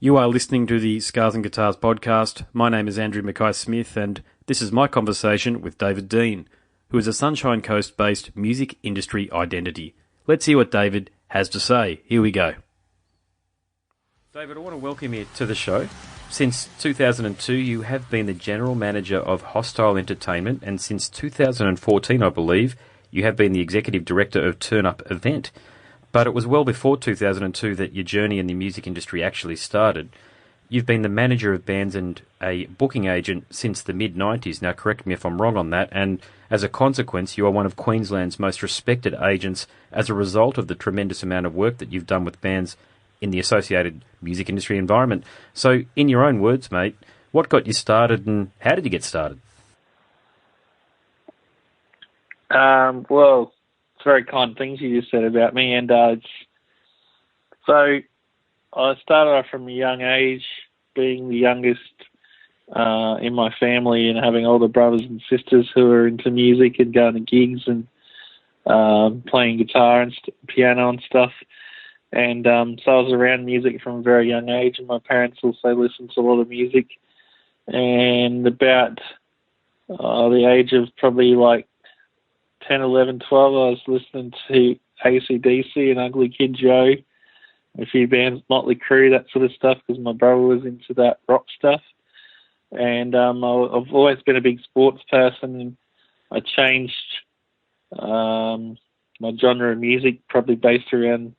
You are listening to the Scars and Guitars podcast. My name is Andrew Mackay-Smith, and this is my conversation with David Dean, who is a Sunshine Coast-based music industry identity. Let's hear what David has to say. Here we go. David, I want to welcome you to the show. Since 2002, you have been the General Manager of Hostile Entertainment, and since 2014, I believe, you have been the Executive Director of Turn Up Event. But it was well before 2002 that your journey in the music industry actually started. You've been the manager of bands and a booking agent since the mid-90s. Now, correct me if I'm wrong on that. And as a consequence, you are one of Queensland's most respected agents as a result of the tremendous amount of work that you've done with bands in the associated music industry environment. So, in your own words, mate, what got you started and how did you get started? Well, it's very kind things you just said about me, and so I started off from a young age, being the youngest in my family, and having older brothers and sisters who are into music and going to gigs and playing guitar and piano and stuff. And so I was around music from a very young age, and my parents also listened to a lot of music. And about the age of probably like 10, 11, 12, I was listening to AC/DC and Ugly Kid Joe, a few bands, Motley Crue, that sort of stuff, because my brother was into that rock stuff. And I've always been a big sports person, and I changed my genre of music probably based around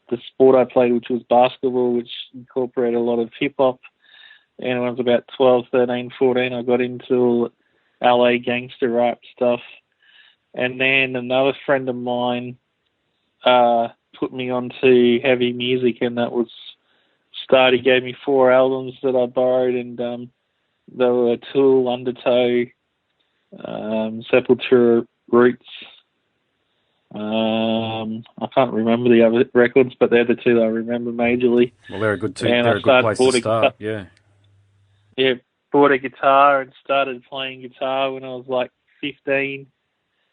the sport I played, which was basketball, which incorporated a lot of hip-hop. And when I was about 12, 13, 14, I got into LA gangster rap stuff. And then another friend of mine put me onto heavy music, and that was He gave me 4 albums that I borrowed, and they were Tool, Undertow, Sepultura, Roots. I can't remember the other records, but they're the 2 that I remember majorly. Well, they're a good team. They're a good place to start, yeah. Yeah, bought a guitar and started playing guitar when I was like 15.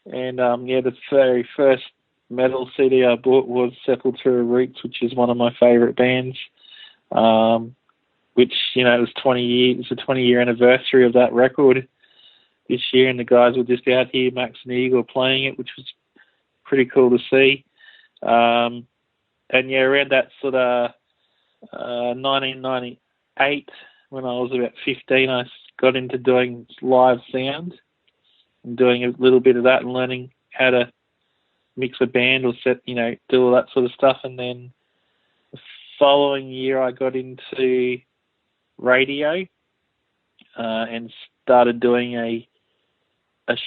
And, the very first metal CD I bought was Sepultura Roots, which is one of my favourite bands, which, it was 20 years. It's a 20-year anniversary of that record this year, and the guys were just out here, Max and Igor, playing it, which was pretty cool to see. Around that sort of 1998, when I was about 15, I got into doing live sound and doing a little bit of that and learning how to mix a band or do all that sort of stuff. And then the following year I got into radio and started doing a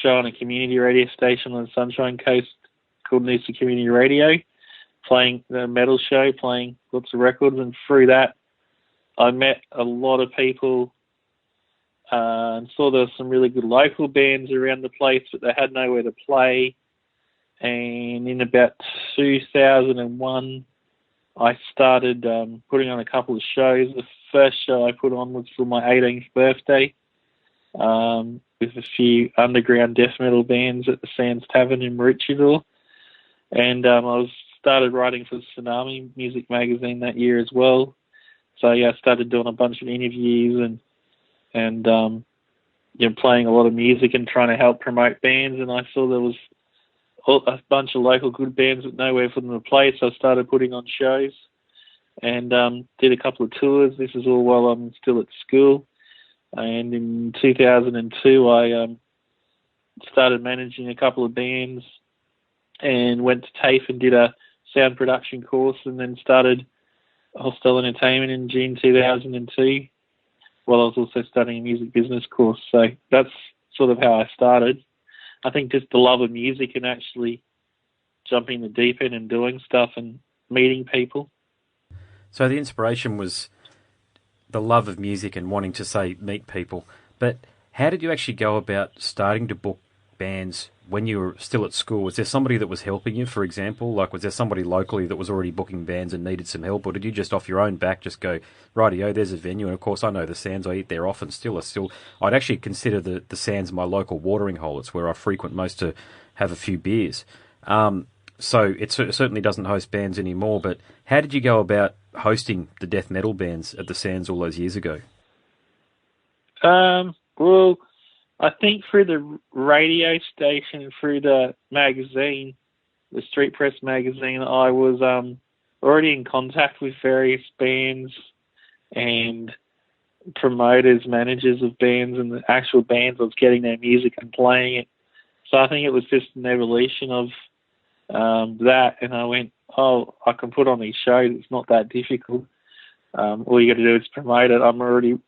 show on a community radio station on the Sunshine Coast called Noosa Community Radio, playing the metal show, playing lots of records. And through that, I met a lot of people and saw there were some really good local bands around the place, but they had nowhere to play. And in about 2001, I started putting on a couple of shows. The first show I put on was for my 18th birthday with a few underground death metal bands at the Sands Tavern in Maroochydore. And I started writing for the Tsunami Music Magazine that year as well. So I started doing a bunch of interviews and playing a lot of music and trying to help promote bands. And I saw there was a bunch of local good bands with nowhere for them to play, so I started putting on shows and did a couple of tours. This is all while I'm still at school. And in 2002, I started managing a couple of bands and went to TAFE and did a sound production course, and then started Hostile Entertainment in June 2002, while I was also studying a music business course. So that's sort of how I started. I think just the love of music and actually jumping the deep end and doing stuff and meeting people. So the inspiration was the love of music and wanting to, say, meet people. But how did you actually go about starting to book bands when you were still at school? Was there somebody that was helping you, for example? Like, was there somebody locally that was already booking bands and needed some help? Or did you just off your own back just go, rightio, there's a venue? And of course, I know the Sands, I eat there often still. I'd actually consider the Sands my local watering hole. It's where I frequent most to have a few beers. So it certainly doesn't host bands anymore, but how did you go about hosting the death metal bands at the Sands all those years ago? Well, I think through the radio station, through the magazine, the Street Press magazine, I was already in contact with various bands and promoters, managers of bands, and the actual bands. I was getting their music and playing it. So I think it was just an evolution of that. And I went, oh, I can put on these shows. It's not that difficult. All you got to do is promote it. I'm already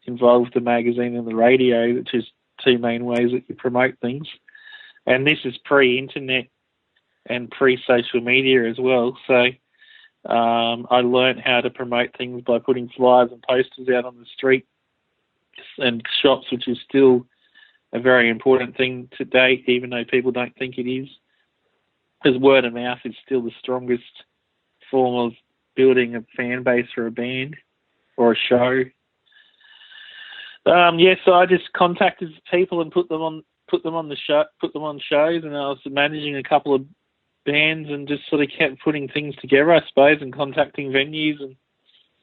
involved with the magazine and the radio, which is two main ways that you promote things. And this is pre-internet and pre-social media as well. So I learned how to promote things by putting flyers and posters out on the street and shops, which is still a very important thing to date, even though people don't think it is. Because word of mouth is still the strongest form of building a fan base for a band or a show. So I just contacted people and put them on shows, and I was managing a couple of bands and just sort of kept putting things together, I suppose, and contacting venues.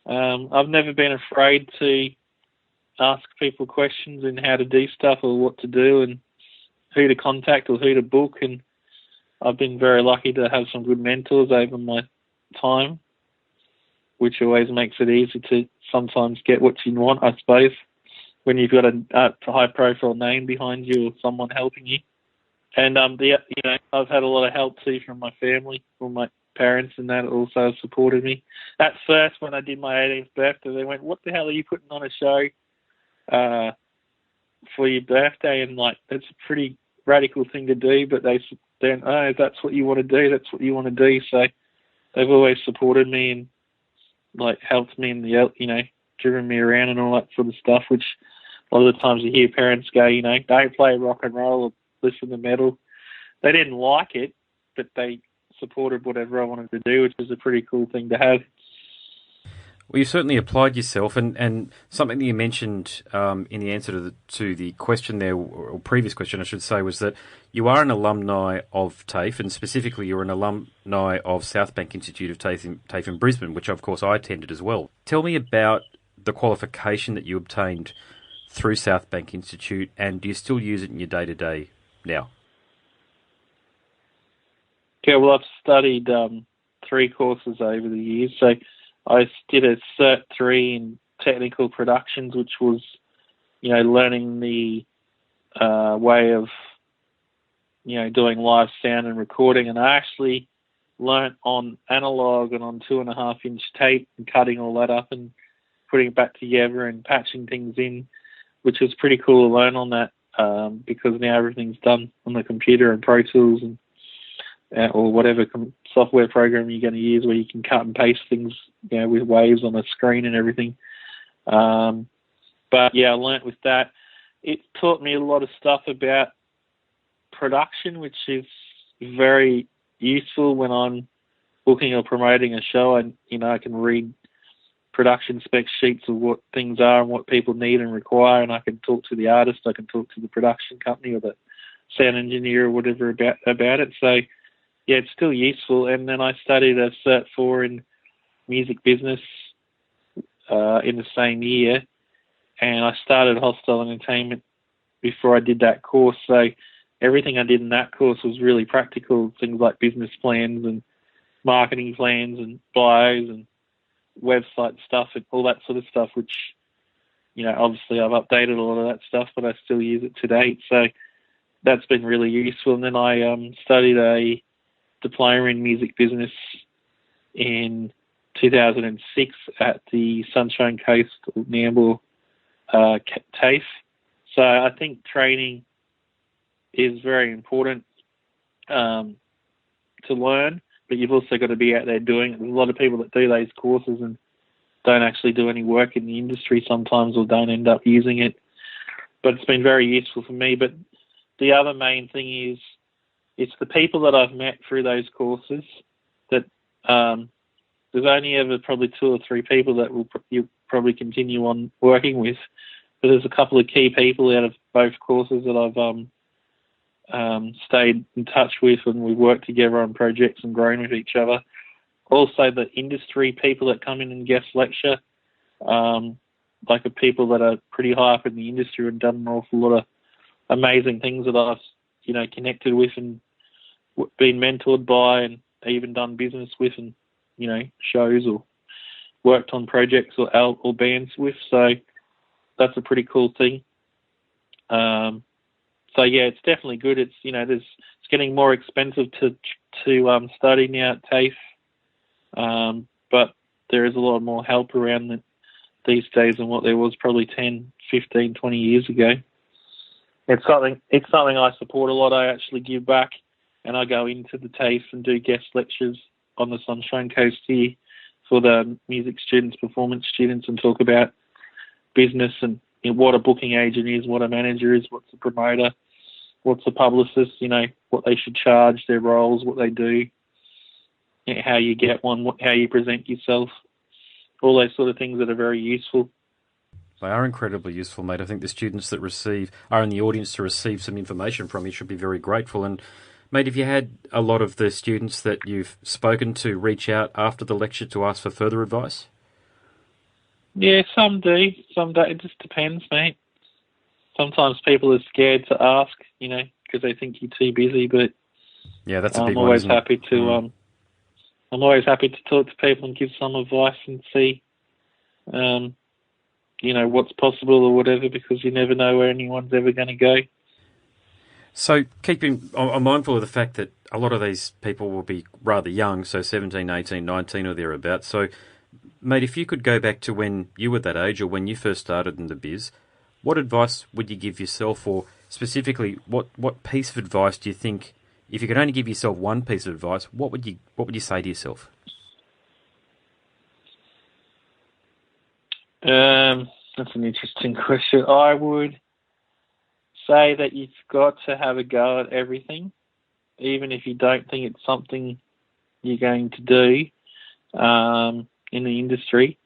And I've never been afraid to ask people questions and how to do stuff or what to do and who to contact or who to book. And I've been very lucky to have some good mentors over my time, which always makes it easy to sometimes get what you want, I suppose, when you've got a high-profile name behind you or someone helping you. And I've had a lot of help too from my family, from my parents, and that also supported me. At first, when I did my 18th birthday, they went, "What the hell are you putting on a show for your birthday?" And that's a pretty radical thing to do. But then, oh, that's what you want to do. That's what you want to do. So they've always supported me and helped me in driven me around and all that sort of stuff. Which a lot of the times you hear parents go, don't play rock and roll or listen to metal. They didn't like it, but they supported whatever I wanted to do, which was a pretty cool thing to have. Well, you certainly applied yourself, and something that you mentioned in the answer to the question there, or previous question, I should say, was that you are an alumni of TAFE, and specifically you're an alumni of Southbank Institute of TAFE in Brisbane, which of course I attended as well. Tell me about the qualification that you obtained through Southbank Institute, and do you still use it in your day-to-day now? Yeah, well, I've studied 3 courses over the years. So I did a Cert 3 in technical productions, which was, learning the way of, doing live sound and recording. And I actually learnt on analog and on 2.5-inch tape and cutting all that up and putting it back together and patching things in, which was pretty cool to learn on that because now everything's done on the computer and Pro Tools and or whatever software program you're going to use where you can cut and paste things, with waves on a screen and everything. But yeah, I learnt with that. It taught me a lot of stuff about production, which is very useful when I'm booking or promoting a show. And, I can read production spec sheets of what things are and what people need and require, and I can talk to the artist, I can talk to the production company or the sound engineer or whatever about it. So, yeah, it's still useful. And then I studied a Cert 4 in music business in the same year, and I started Hostile Entertainment before I did that course. So everything I did in that course was really practical, things like business plans and marketing plans and bios and website stuff and all that sort of stuff, which, obviously I've updated a lot of that stuff, but I still use it to date. So that's been really useful. And then I studied a diploma in music business in 2006 at the Sunshine Coast Nambour TAFE. So I think training is very important to learn, but you've also got to be out there doing it. There's a lot of people that do those courses and don't actually do any work in the industry sometimes or don't end up using it. But it's been very useful for me. But the other main thing is it's the people that I've met through those courses that there's only ever probably 2 or 3 people that you probably continue on working with. But there's a couple of key people out of both courses that stayed in touch with, and we worked together on projects and grown with each other. Also, the industry people that come in and guest lecture, like the people that are pretty high up in the industry and done an awful lot of amazing things that I've, connected with and been mentored by and even done business with and, shows or worked on projects or bands with. So that's a pretty cool thing. So yeah, it's definitely good. It's, it's getting more expensive to study now at TAFE. But there is a lot more help around these days than what there was probably 10, 15, 20 years ago. It's something I support a lot. I actually give back, and I go into the TAFE and do guest lectures on the Sunshine Coast here for the music students, performance students, and talk about business and what a booking agent is, what a manager is, what's a promoter, what's a publicist, what they should charge, their roles, what they do, how you get one, how you present yourself, all those sort of things that are very useful. They are incredibly useful, mate. I think the students that are in the audience to receive some information from you should be very grateful. And, mate, have you had a lot of the students that you've spoken to reach out after the lecture to ask for further advice? Yeah, some do. Some don't. It just depends, mate. Sometimes people are scared to ask, because they think you're too busy. But yeah, that's a big I'm one. always happy to. I'm always happy to talk to people and give some advice and see, what's possible or whatever, because you never know where anyone's ever going to go. So I'm mindful of the fact that a lot of these people will be rather young, so 17, 18, 19 or thereabouts. So, mate, if you could go back to when you were that age or when you first started in the biz, what advice would you give yourself, or specifically, what piece of advice do you think, if you could only give yourself one piece of advice, what would you say to yourself? That's an interesting question. I would say that you've got to have a go at everything, even if you don't think it's something you're going to do in the industry.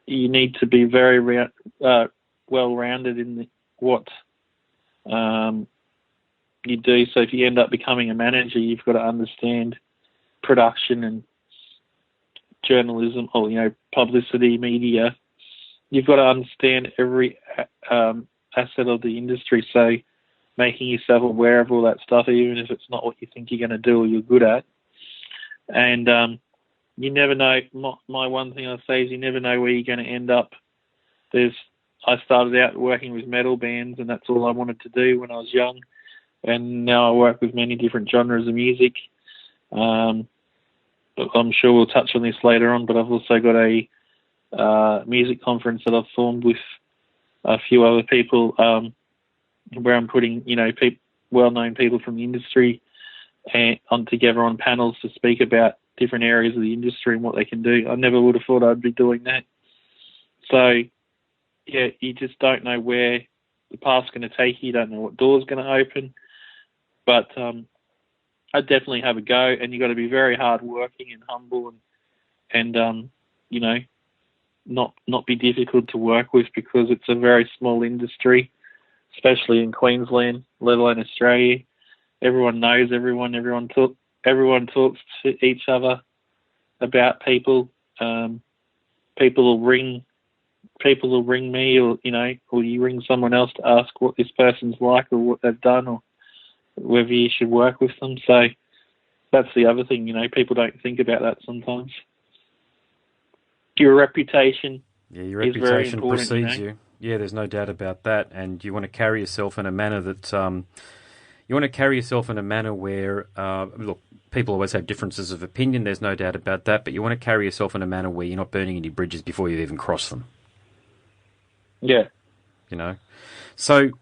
You need to be very well-rounded in what you do. So if you end up becoming a manager, you've got to understand production and journalism, or publicity, media. You've got to understand every asset of the industry. So making yourself aware of all that stuff, even if it's not what you think you're going to do or you're good at. And you never know. My one thing I say is you never know where you're going to end up. I started out working with metal bands, and that's all I wanted to do when I was young. And now I work with many different genres of music. I'm sure we'll touch on this later on, but I've also got a music conference that I've formed with a few other people, where I'm putting, well-known people from the industry together on panels to speak about different areas of the industry and what they can do. I never would have thought I'd be doing that. So, yeah, you just don't know where the path's going to take you. You don't know what door's going to open. But I definitely have a go, and you've got to be very hard-working and humble and not be difficult to work with, because it's a very small industry, especially in Queensland, let alone Australia. Everyone knows everyone. Everyone talks to each other about people. People will ring me, or or you ring someone else to ask what this person's like or what they've done or whether you should work with them. So that's the other thing. People don't think about that sometimes. Your reputation. Yeah, your reputation precedes you. Yeah, there's no doubt about that. And you want to carry yourself in a manner that where, look, people always have differences of opinion. There's no doubt about that. But you want to carry yourself in a manner where you're not burning any bridges before you even cross them. Yeah. So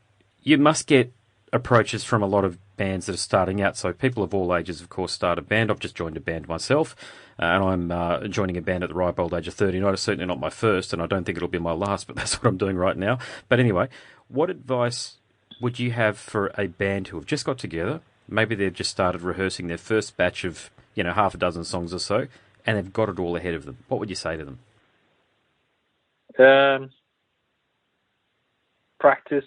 you must get approaches from a lot of bands that are starting out. So people of all ages, of course, start a band. I've just joined a band myself, and I'm joining a band at the ripe old age of 39. It's certainly not my first, and I don't think it'll be my last, but that's what I'm doing right now. But anyway, what advice would you have for a band who have just got together? Maybe they've just started rehearsing their first batch of, half a dozen songs or so, and they've got it all ahead of them. What would you say to them? Practice,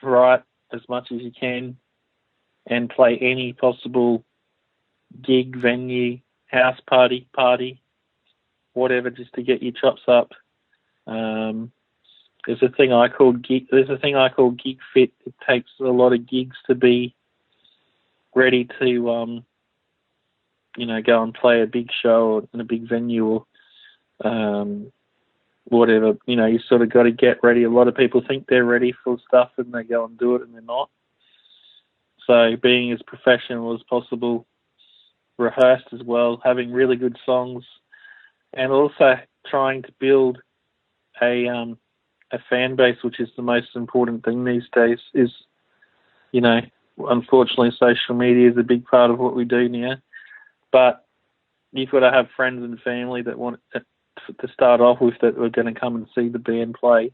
write as much as you can. and play any possible gig, venue, house party, whatever, just to get your chops up. There's a thing I call gig fit. It takes a lot of gigs to be ready to, go and play a big show or in a big venue or whatever. You sort of got to get ready. A lot of people think they're ready for stuff and they go and do it and they're not. So being as professional as possible, rehearsed as well, having really good songs, and also trying to build a fan base, which is the most important thing these days. Is, unfortunately, social media is a big part of what we do now. But you've got to have friends and family that want to start off with, that are going to come and see the band play,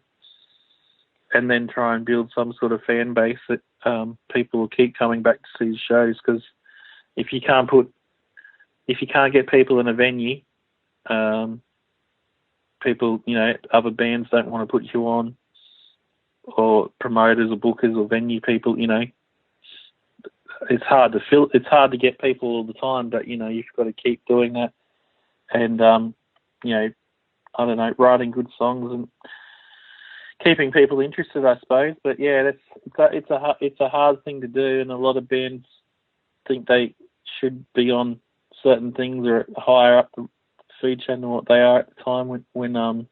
and then try and build some sort of fan base that people will keep coming back to see the shows. Because if you can't get people in a venue, people, other bands don't want to put you on, or promoters or bookers or venue people, it's hard to get people all the time, but, you've got to keep doing that. And, I don't know, writing good songs and keeping people interested, I suppose. But yeah, it's a hard thing to do, and a lot of bands think they should be on certain things or higher up the food chain than what they are at the time and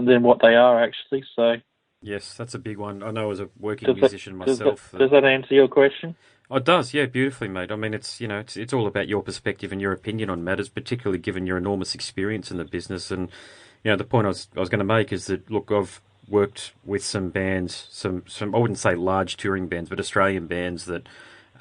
then what they are actually. So yes, that's a big one. I know as a working musician myself. Does that answer your question? Oh, it does, yeah, beautifully, mate. I mean, it's it's all about your perspective and your opinion on matters, particularly given your enormous experience in the business. And the point I was going to make is that, look, I've worked with some bands, some I wouldn't say large touring bands, but Australian bands that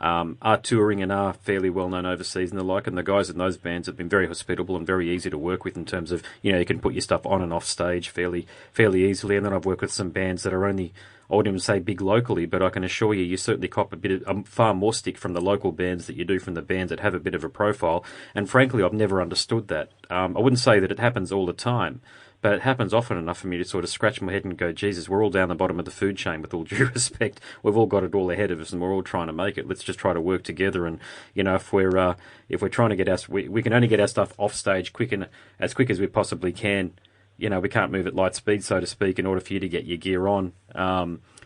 are touring and are fairly well known overseas and the like. And the guys in those bands have been very hospitable and very easy to work with in terms of you can put your stuff on and off stage fairly easily. And then I've worked with some bands that are only, I wouldn't even say big locally, but I can assure you certainly cop a bit of far more stick from the local bands that you do from the bands that have a bit of a profile. And frankly, I've never understood that. I wouldn't say that it happens all the time, but it happens often enough for me to sort of scratch my head and go, Jesus, we're all down the bottom of the food chain, with all due respect. We've all got it all ahead of us and we're all trying to make it. Let's just try to work together. And, if we're trying to get we can only get our stuff off stage as quick as we possibly can. We can't move at light speed, so to speak, in order for you to get your gear on.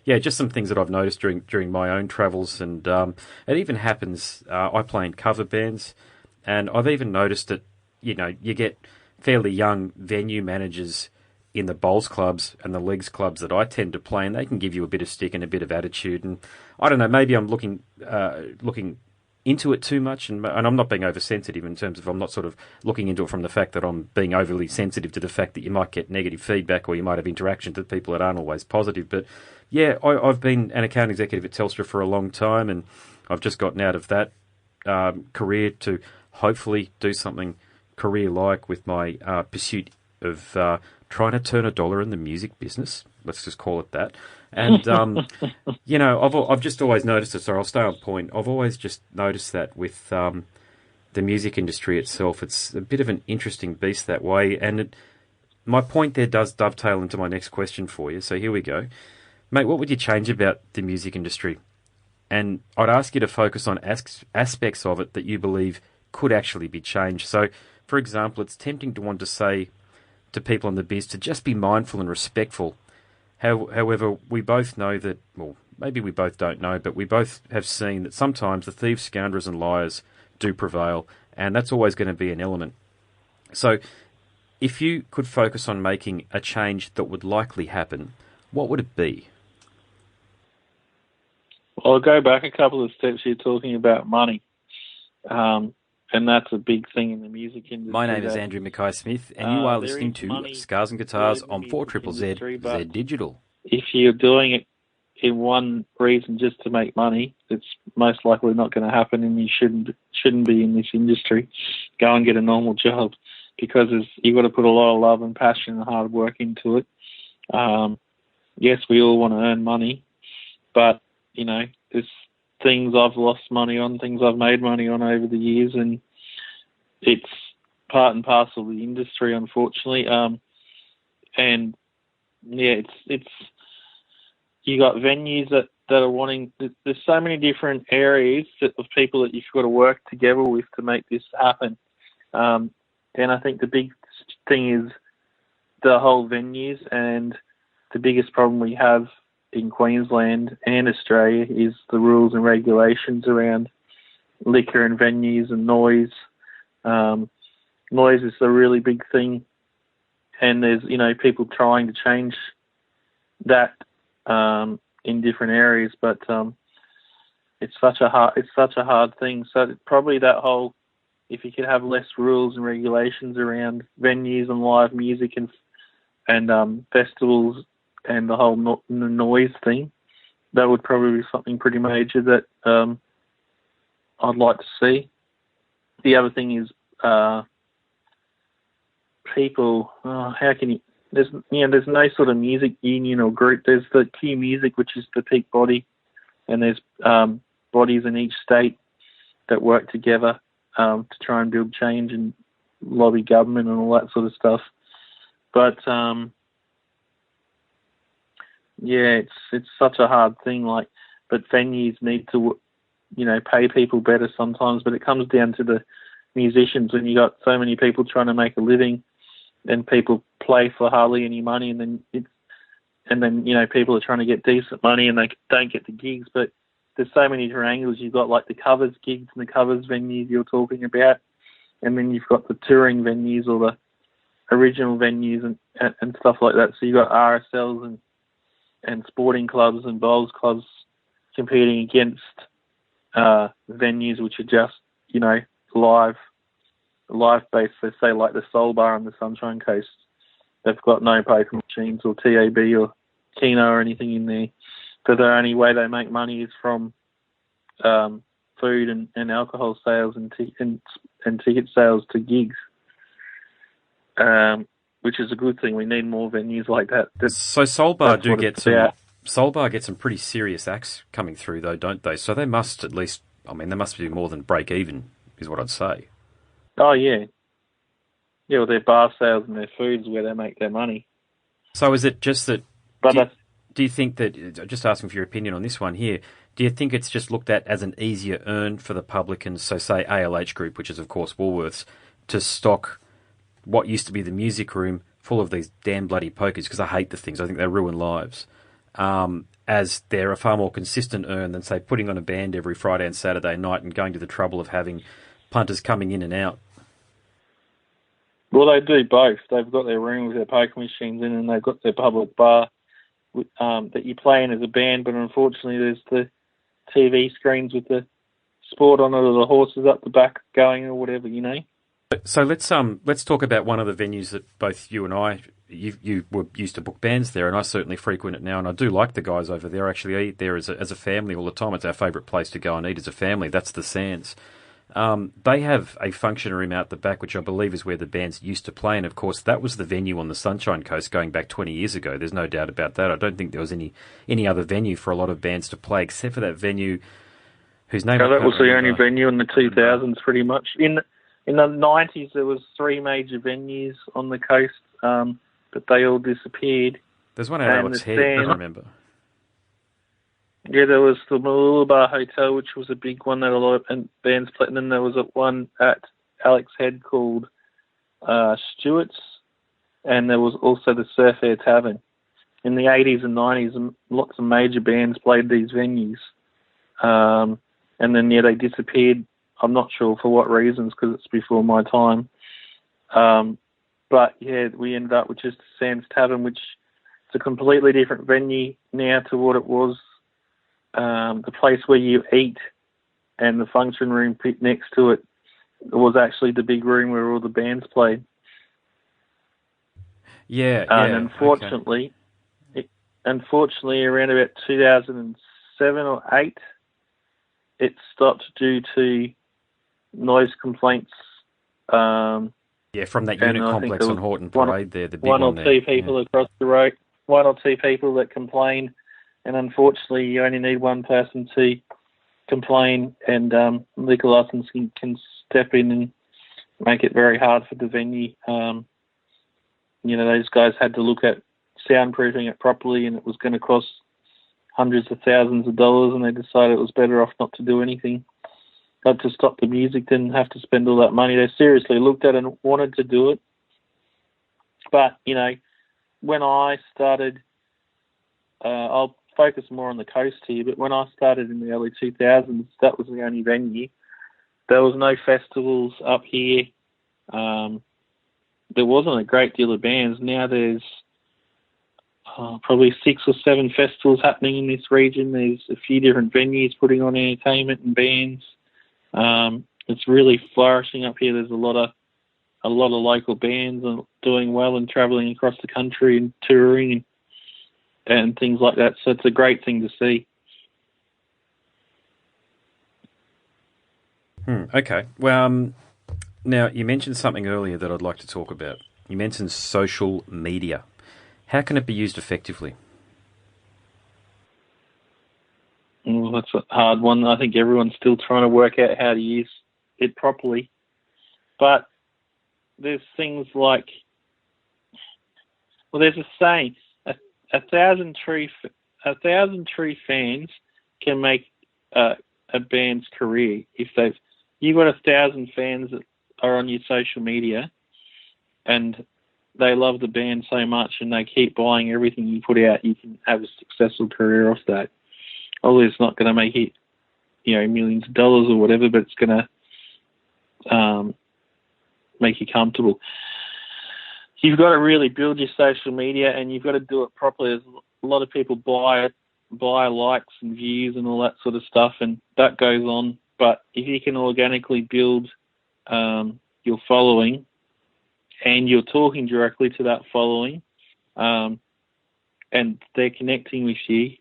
Just some things that I've noticed during my own travels. And it even happens, I play in cover bands, and I've even noticed that, you get fairly young venue managers in the bowls clubs and the leagues clubs that I tend to play, and they can give you a bit of stick and a bit of attitude. And I don't know, maybe I'm looking into it too much, and I'm not being oversensitive in terms of, I'm not sort of looking into it from the fact that I'm being overly sensitive to the fact that you might get negative feedback or you might have interactions with people that aren't always positive. But yeah, I've been an account executive at Telstra for a long time, and I've just gotten out of that career to hopefully do something career-like with my pursuit of trying to turn a dollar in the music business. Let's just call it that. And, I've just always noticed it, so I'll stay on point. I've always just noticed that with the music industry itself, it's a bit of an interesting beast that way. And my point there does dovetail into my next question for you. So here we go. Mate, what would you change about the music industry? And I'd ask you to focus on aspects of it that you believe could actually be changed. So, for example, it's tempting to want to say to people in the biz to just be mindful and respectful. However, we both know that, well, maybe we both don't know, but we both have seen that sometimes the thieves, scoundrels and liars do prevail, and that's always going to be an element. So if you could focus on making a change that would likely happen, what would it be? Well, I'll go back a couple of steps. You're talking about money. And that's a big thing in the music industry. My name is Andrew Mackay-Smith, and you are listening to Scars and Guitars on 4ZZZ Z Digital. If you're doing it in one reason just to make money, it's most likely not going to happen, and you shouldn't be in this industry. Go and get a normal job, because you've got to put a lot of love and passion and hard work into it. Yes, we all want to earn money, but, there's things I've lost money on, things I've made money on over the years, and it's part and parcel of the industry, unfortunately. And yeah, it's you got venues that that are wanting. There's so many different areas of people that you've got to work together with to make this happen. And I think the big thing is the whole venues, and the biggest problem we have in Queensland and Australia is the rules and regulations around liquor and venues and noise. Noise is a really big thing, and there's people trying to change that in different areas, but it's such a hard thing. So probably that whole, if you could have less rules and regulations around venues and live music and festivals and the whole noise thing, that would probably be something pretty major that I'd like to see. The other thing is people. How can you? There's no sort of music union or group. There's the Q Music, which is the peak body, and there's bodies in each state that work together to try and build change and lobby government and all that sort of stuff. But it's such a hard thing. But venues need to, pay people better sometimes. But it comes down to the musicians, when you got so many people trying to make a living, and people play for hardly any money, and then people are trying to get decent money and they don't get the gigs. But there's so many different angles. You've got like the covers gigs and the covers venues you're talking about, and then you've got the touring venues or the original venues and stuff like that. So you've got RSLs and sporting clubs and bowls clubs competing against venues which are just live based. So say like the Soul Bar on the Sunshine Coast, they've got no poker machines or TAB or Keno or anything in there. So the only way they make money is from food and alcohol sales and ticket sales to gigs, which is a good thing. We need more venues like that. So Soul Bar get some pretty serious acts coming through though, don't they? So they must at least, they must be more than break even, is what I'd say. Oh, yeah. Yeah, well, their bar sales and their food is where they make their money. So is it just that... Do you think that... Just asking for your opinion on this one here. Do you think it's just looked at as an easier earn for the publicans, so say ALH Group, which is, of course, Woolworths, to stock what used to be the music room full of these damn bloody pokers, because I hate the things. I think they ruin lives. As they're a far more consistent earn than, say, putting on a band every Friday and Saturday night and going to the trouble of having punters coming in and out. Well, they do both. They've got their room with their poker machines in, and they've got their public bar that you play in as a band. But unfortunately, there's the TV screens with the sport on it, or the horses up the back going, or whatever, So let's talk about one of the venues that both you and I, you were used to book bands there, and I certainly frequent it now, and I do like the guys over there. Actually, I eat there as a family all the time. It's our favourite place to go and eat as a family. That's the Sands. They have a function room out the back, which I believe is where the bands used to play. And, of course, that was the venue on the Sunshine Coast going back 20 years ago. There's no doubt about that. I don't think there was any other venue for a lot of bands to play, except for that venue whose name... that was the only venue in the 2000s, pretty much. In the 90s, there was 3 major venues on the coast, but they all disappeared. There's one at Alex Head, I remember. Yeah, there was the Mooloolaba Hotel, which was a big one that a lot of bands played. And then there was one at Alex Head called Stewart's, and there was also the Surf Air Tavern. In the 80s and 90s, lots of major bands played these venues. And then, they disappeared. I'm not sure for what reasons, because it's before my time. But, we ended up with just the Sands Tavern, which is a completely different venue now to what it was. The place where you eat and the function room next to it was actually the big room where all the bands played. Yeah. And unfortunately, around about 2007 or 8, it stopped due to noise complaints. From that unit complex on Horton Parade there, the big one or two people across the road, 1 or 2 people that complained. And unfortunately, you only need one person to complain, and liquor licence can step in and make it very hard for the venue. Those guys had to look at soundproofing it properly, and it was going to cost hundreds of thousands of dollars, and they decided it was better off not to do anything, but to stop the music than have to spend all that money. They seriously looked at it and wanted to do it. But, you know, when I started, I'll focus more on the coast here, but when I started in the early 2000s, that was the only venue. There was no festivals up here. There wasn't a great deal of bands. Now there's probably 6 or 7 festivals happening in this region. There's a few different venues putting on entertainment and bands. It's really flourishing up here. There's a lot of local bands and doing well and travelling across the country and touring and things like that. So it's a great thing to see. Okay. Well, now you mentioned something earlier that I'd like to talk about. You mentioned social media. How can it be used effectively? Well, that's a hard one. I think everyone's still trying to work out how to use it properly. But there's things like, well, there's a saying, a thousand true fans can make a band's career. If you've got 1,000 fans that are on your social media and they love the band so much and they keep buying everything you put out, you can have a successful career off that. Although it's not going to make it, you know, millions of dollars or whatever, but it's going to make you comfortable. You've got to really build your social media, and you've got to do it properly. There's a lot of people buy likes and views and all that sort of stuff, and that goes on. But if you can organically build your following, and you're talking directly to that following, and they're connecting with you,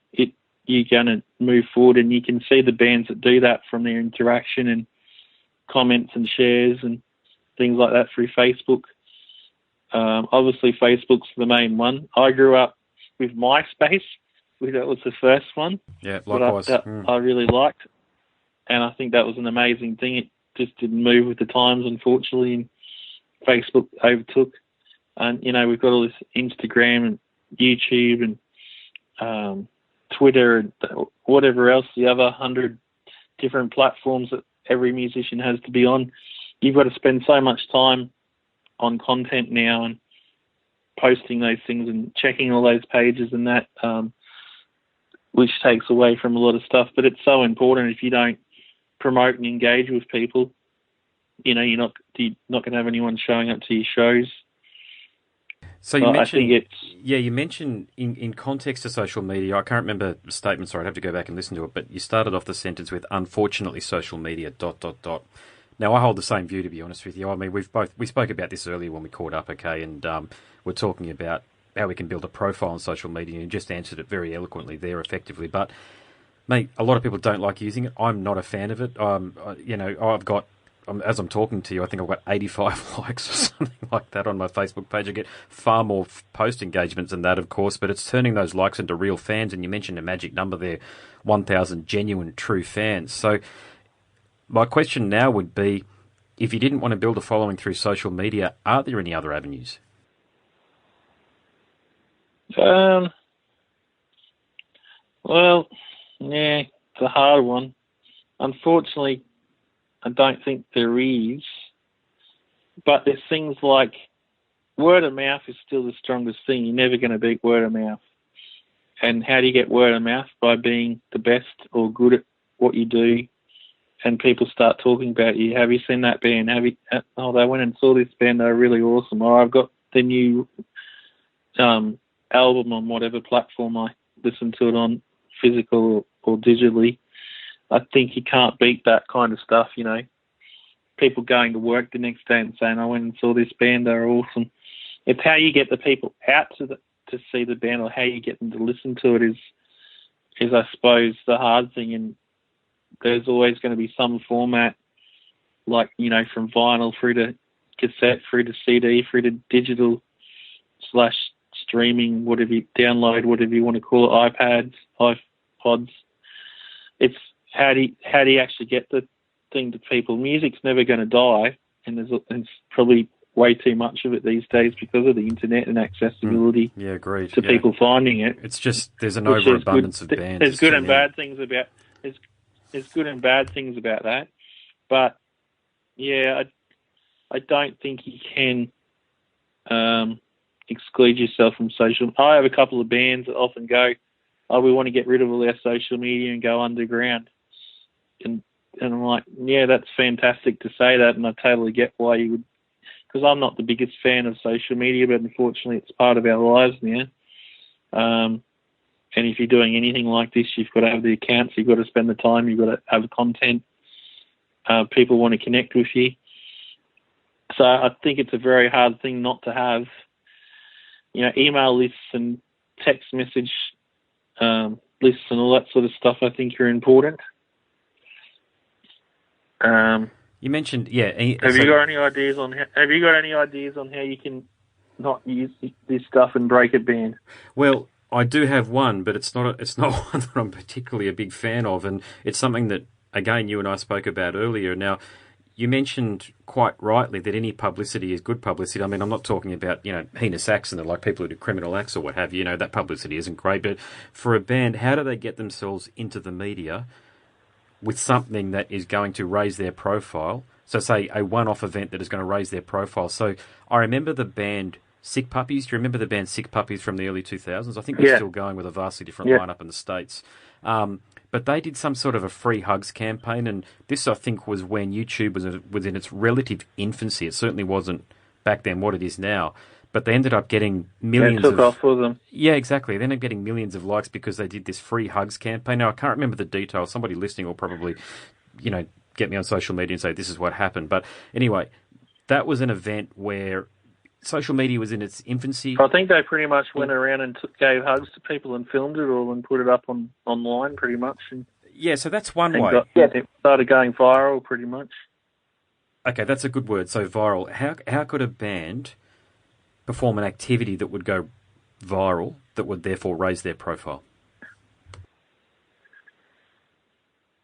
you're going to move forward. And you can see the bands that do that from their interaction and comments and shares and things like that through Facebook. Obviously, Facebook's the main one. I grew up with MySpace. That was the first one. Yeah, likewise. I really liked. And I think that was an amazing thing. It just didn't move with the times, unfortunately, and Facebook overtook. And, you know, we've got all this Instagram and YouTube and Twitter and whatever else, the other 100 different platforms that every musician has to be on. You've got to spend so much time on content now and posting those things and checking all those pages and that, which takes away from a lot of stuff. But it's so important. If you don't promote and engage with people, you know, you're not going to have anyone showing up to your shows. So you mentioned, you mentioned in context of social media, I can't remember the statement, sorry, I'd have to go back and listen to it, but you started off the sentence with, unfortunately, social media, ... Now, I hold the same view, to be honest with you. I mean, we spoke about this earlier when we caught up, okay, and we're talking about how we can build a profile on social media, and you just answered it very eloquently there, effectively. But, mate, a lot of people don't like using it. I'm not a fan of it. You know, I've got, as I'm talking to you, I think I've got 85 likes or something like that on my Facebook page. I get far more post engagements than that, of course, but it's turning those likes into real fans, and you mentioned a magic number there, 1,000 genuine, true fans. So my question now would be, if you didn't want to build a following through social media, are there any other avenues? Well, yeah, it's a hard one. Unfortunately, I don't think there is. But there's things like word of mouth is still the strongest thing. You're never going to beat word of mouth. And how do you get word of mouth? By being the best or good at what you do, and people start talking about you. Have you seen that band? They went and saw this band. They're really awesome. Or I've got the new album on whatever platform I listen to it on, physical or digitally. I think you can't beat that kind of stuff, you know. People going to work the next day and saying, I went and saw this band, they're awesome. It's how you get the people out to see the band, or how you get them to listen to it is I suppose, the hard thing. And there's always going to be some format, like, you know, from vinyl through to cassette, through to CD, through to digital / streaming, whatever you download, whatever you want to call it, iPads, iPods. It's how do you actually get the thing to people? Music's never going to die, and there's probably way too much of it these days because of the internet and accessibility Yeah, agreed. to people finding it. It's just there's an Which overabundance good, of bands. There's good and bad things about there's good and bad things about that, but yeah, I don't think you can exclude yourself from social. I have a couple of bands that often go, "Oh, we want to get rid of all our social media and go underground," and I'm like, "Yeah, that's fantastic to say that," and I totally get why you would, because I'm not the biggest fan of social media, but unfortunately, it's part of our lives now. And if you're doing anything like this, you've got to have the accounts, you've got to spend the time, you've got to have the content. People want to connect with you. So I think it's a very hard thing not to have. Email lists and text message lists and all that sort of stuff, I think, are important. You mentioned, Have you got any ideas on how you can not use this stuff and break a band? Well, I do have one, but it's not one that I'm particularly a big fan of, and it's something that, again, you and I spoke about earlier. Now, you mentioned quite rightly that any publicity is good publicity. I mean, I'm not talking about, heinous acts and like people who do criminal acts or what have you. That publicity isn't great. But for a band, how do they get themselves into the media with something that is going to raise their profile? So say a one-off event that is going to raise their profile. So I remember the band Sick Puppies. Do you remember the band Sick Puppies from the early 2000s? I think they're still going with a vastly different lineup in the States. But they did some sort of a free hugs campaign, and this, I think, was when YouTube was in its relative infancy. It certainly wasn't back then what it is now. But they ended up getting millions It took off for them. Yeah, exactly. They ended up getting millions of likes because they did this free hugs campaign. Now, I can't remember the details. Somebody listening will probably, get me on social media and say this is what happened. But anyway, that was an event where social media was in its infancy. I think they pretty much went around and gave hugs to people and filmed it all and put it up online pretty much. And so that's one way. It started going viral pretty much. Okay, that's a good word. So viral. How could a band perform an activity that would go viral that would therefore raise their profile?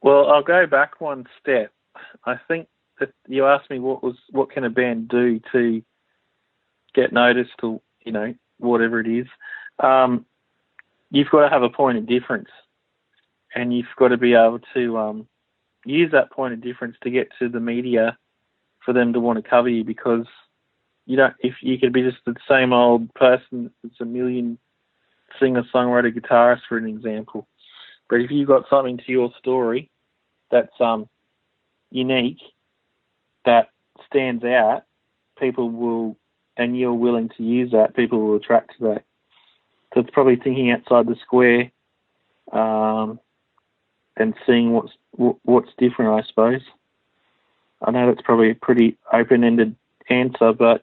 Well, I'll go back one step. I think that you asked me what can a band do to get noticed or, whatever it is. You've got to have a point of difference, and you've got to be able to use that point of difference to get to the media for them to want to cover you, because if you could be just the same old person that's a million singer-songwriter guitarist, for an example. But if you've got something to your story that's unique, that stands out, people will, and you're willing to use that, people will attract to that. So it's probably thinking outside the square and seeing what's different, I suppose. I know that's probably a pretty open-ended answer, but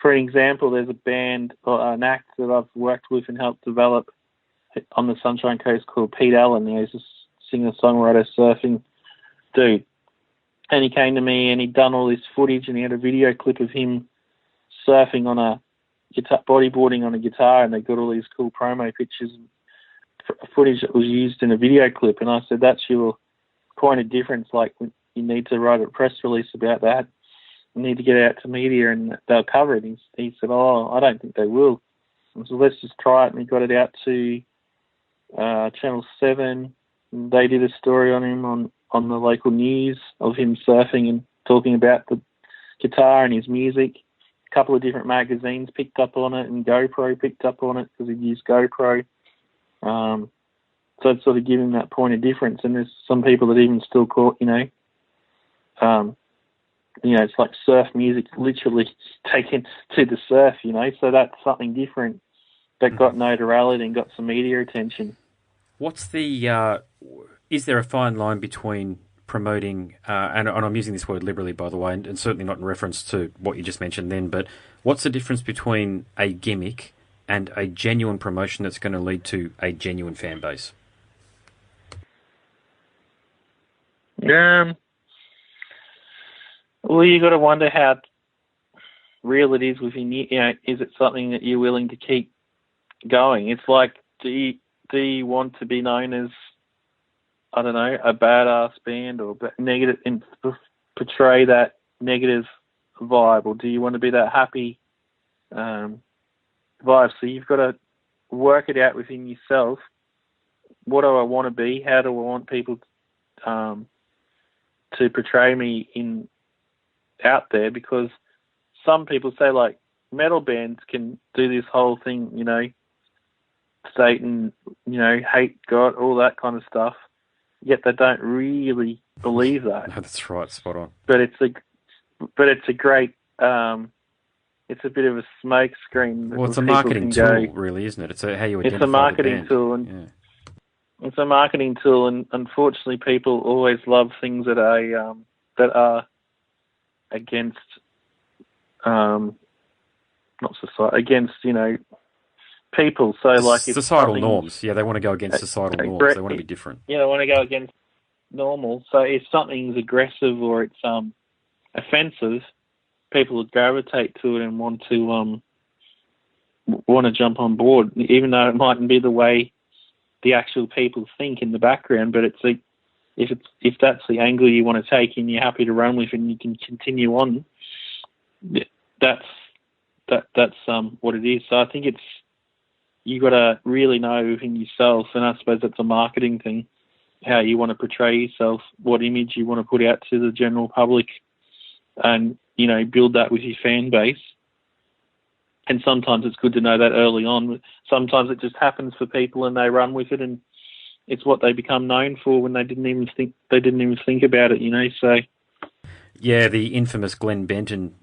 for an example, there's a band or an act that I've worked with and helped develop on the Sunshine Coast called Pete Allen. He's a singer-songwriter, surfing dude. And he came to me and he'd done all this footage and he had a video clip of him surfing on a guitar, bodyboarding on a guitar, and they got all these cool promo pictures and footage that was used in a video clip. And I said, that's your point of difference. Like, you need to write a press release about that. You need to get it out to media and they'll cover it. He said, I don't think they will. I said, let's just try it. And he got it out to Channel 7. And they did a story on him on the local news of him surfing and talking about the guitar and his music. A couple of different magazines picked up on it, and GoPro picked up on it because he'd used GoPro. So it's sort of giving that point of difference. And there's some people that even still call, it's like surf music literally taken to the surf, so that's something different that got notoriety and got some media attention. What's the, is there a fine line between promoting, and I'm using this word liberally, by the way, and certainly not in reference to what you just mentioned then, but what's the difference between a gimmick and a genuine promotion that's going to lead to a genuine fan base? Well, you got to wonder how real it is within you. Is it something that you're willing to keep going? It's like, do you want to be known as, I don't know, a badass band or negative, and portray that negative vibe, or do you want to be that happy vibe? So you've got to work it out within yourself. What do I want to be? How do I want people to portray me out there? Because some people say, like, metal bands can do this whole thing, Satan, hate God, all that kind of stuff. Yet they don't really believe that. No, that's right, spot on. But it's a great, it's a bit of a smoke screen. Well, it's a marketing tool, really, isn't it? It's how you identify It's a marketing the band. tool, and it's a marketing tool, and unfortunately, people always love things that are against, not society, against people. So, like, societal norms. Yeah, they want to go against societal norms. They want to be different. Yeah, they want to go against normal. So, if something's aggressive or it's offensive, people would gravitate to it and want to jump on board, even though it mightn't be the way the actual people think in the background. But it's like, if that's the angle you want to take and you're happy to run with it and you can continue on, that's what it is. So I think you got to really know within yourself, and I suppose that's a marketing thing, how you want to portray yourself, what image you want to put out to the general public, and build that with your fan base. And sometimes it's good to know that early on. Sometimes it just happens for people and they run with it, and it's what they become known for when they didn't even think about it. So yeah, the infamous Glenn Benton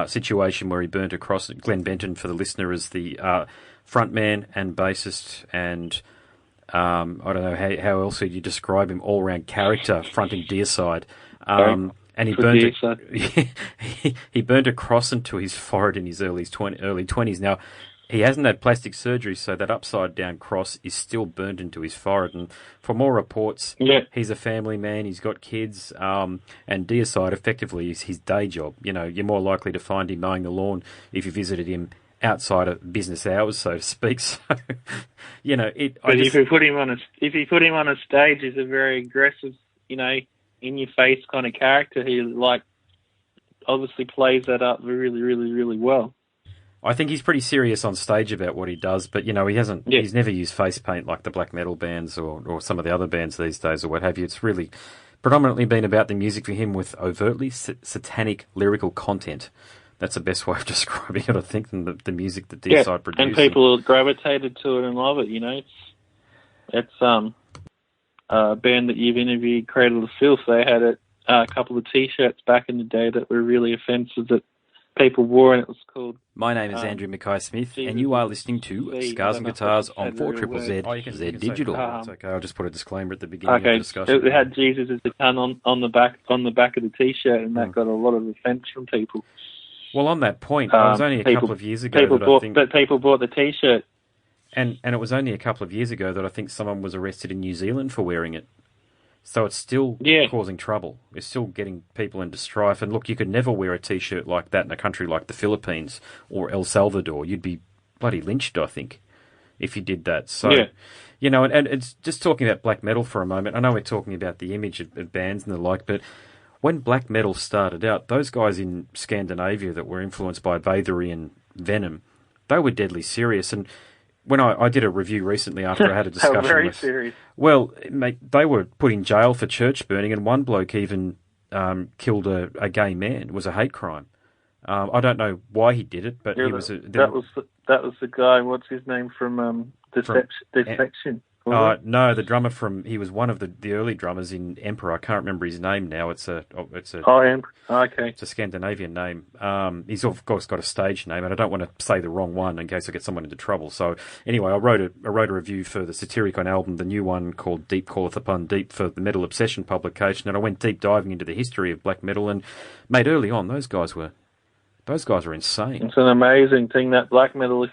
situation where he burnt across. Glenn Benton, for the listener, is the frontman and bassist, and I don't know how else would you describe him, all-round character, fronting Deicide. And he burnt he burnt a cross into his forehead in his early 20s. Now, he hasn't had plastic surgery, so that upside-down cross is still burnt into his forehead. And for more reports, he's a family man, he's got kids, and Deicide effectively is his day job. You're more likely to find him mowing the lawn if you visited him outside of business hours, so to speak. So, if you put him on a stage, he's a very aggressive, in your face kind of character. He obviously plays that up really, really, really well. I think he's pretty serious on stage about what he does, but he hasn't. Yeah. He's never used face paint like the black metal bands or some of the other bands these days or what have you. It's really predominantly been about the music for him with overtly satanic lyrical content. That's the best way of describing it, I think, than the music that Deicide produced. And people have gravitated to it and love it. It's a band that you've interviewed, Cradle of Filth. They had a couple of T-shirts back in the day that were really offensive that people wore, and it was called... My name is Andrew Mackay-Smith, and you are listening to Scars and Guitars on 4ZZZ Z Digital. It's okay, I'll just put a disclaimer at the beginning of the discussion. It had Jesus as the ton on the back of the T-shirt, and that got a lot of offence from people. Well, on that point, it was only a couple of years ago people bought the T-shirt. And it was only a couple of years ago that I think someone was arrested in New Zealand for wearing it. So it's still causing trouble. It's still getting people into strife. And look, you could never wear a T-shirt like that in a country like the Philippines or El Salvador. You'd be bloody lynched, I think, if you did that. So, and it's just talking about black metal for a moment. I know we're talking about the image of bands and the like, but when black metal started out, those guys in Scandinavia that were influenced by Bathory and Venom, they were deadly serious. And when I did a review recently after I had a discussion very serious. Well, mate, they were put in jail for church burning, and one bloke even killed a gay man. It was a hate crime. I don't know why he did it, but he was... that was the guy, what's his name, from Defection? No, the drummer he was one of the early drummers in Emperor. I can't remember his name now. Emperor. Okay. It's a Scandinavian name. He's of course got a stage name, and I don't want to say the wrong one in case I get someone into trouble. So anyway, I wrote a review for the Satyricon album, the new one called Deep Calleth Upon Deep, for the Metal Obsession publication, and I went deep diving into the history of black metal. And mate, early on, those guys were insane. It's an amazing thing, that black metal. If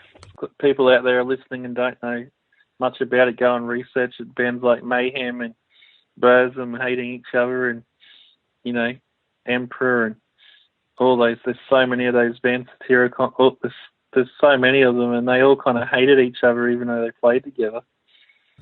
people out there are listening and don't know much about it, go and research it. Bands like Mayhem and Burzum hating each other, and Emperor and all those. There's so many of those bands. Satyricon. There's so many of them, and they all kind of hated each other, even though they played together.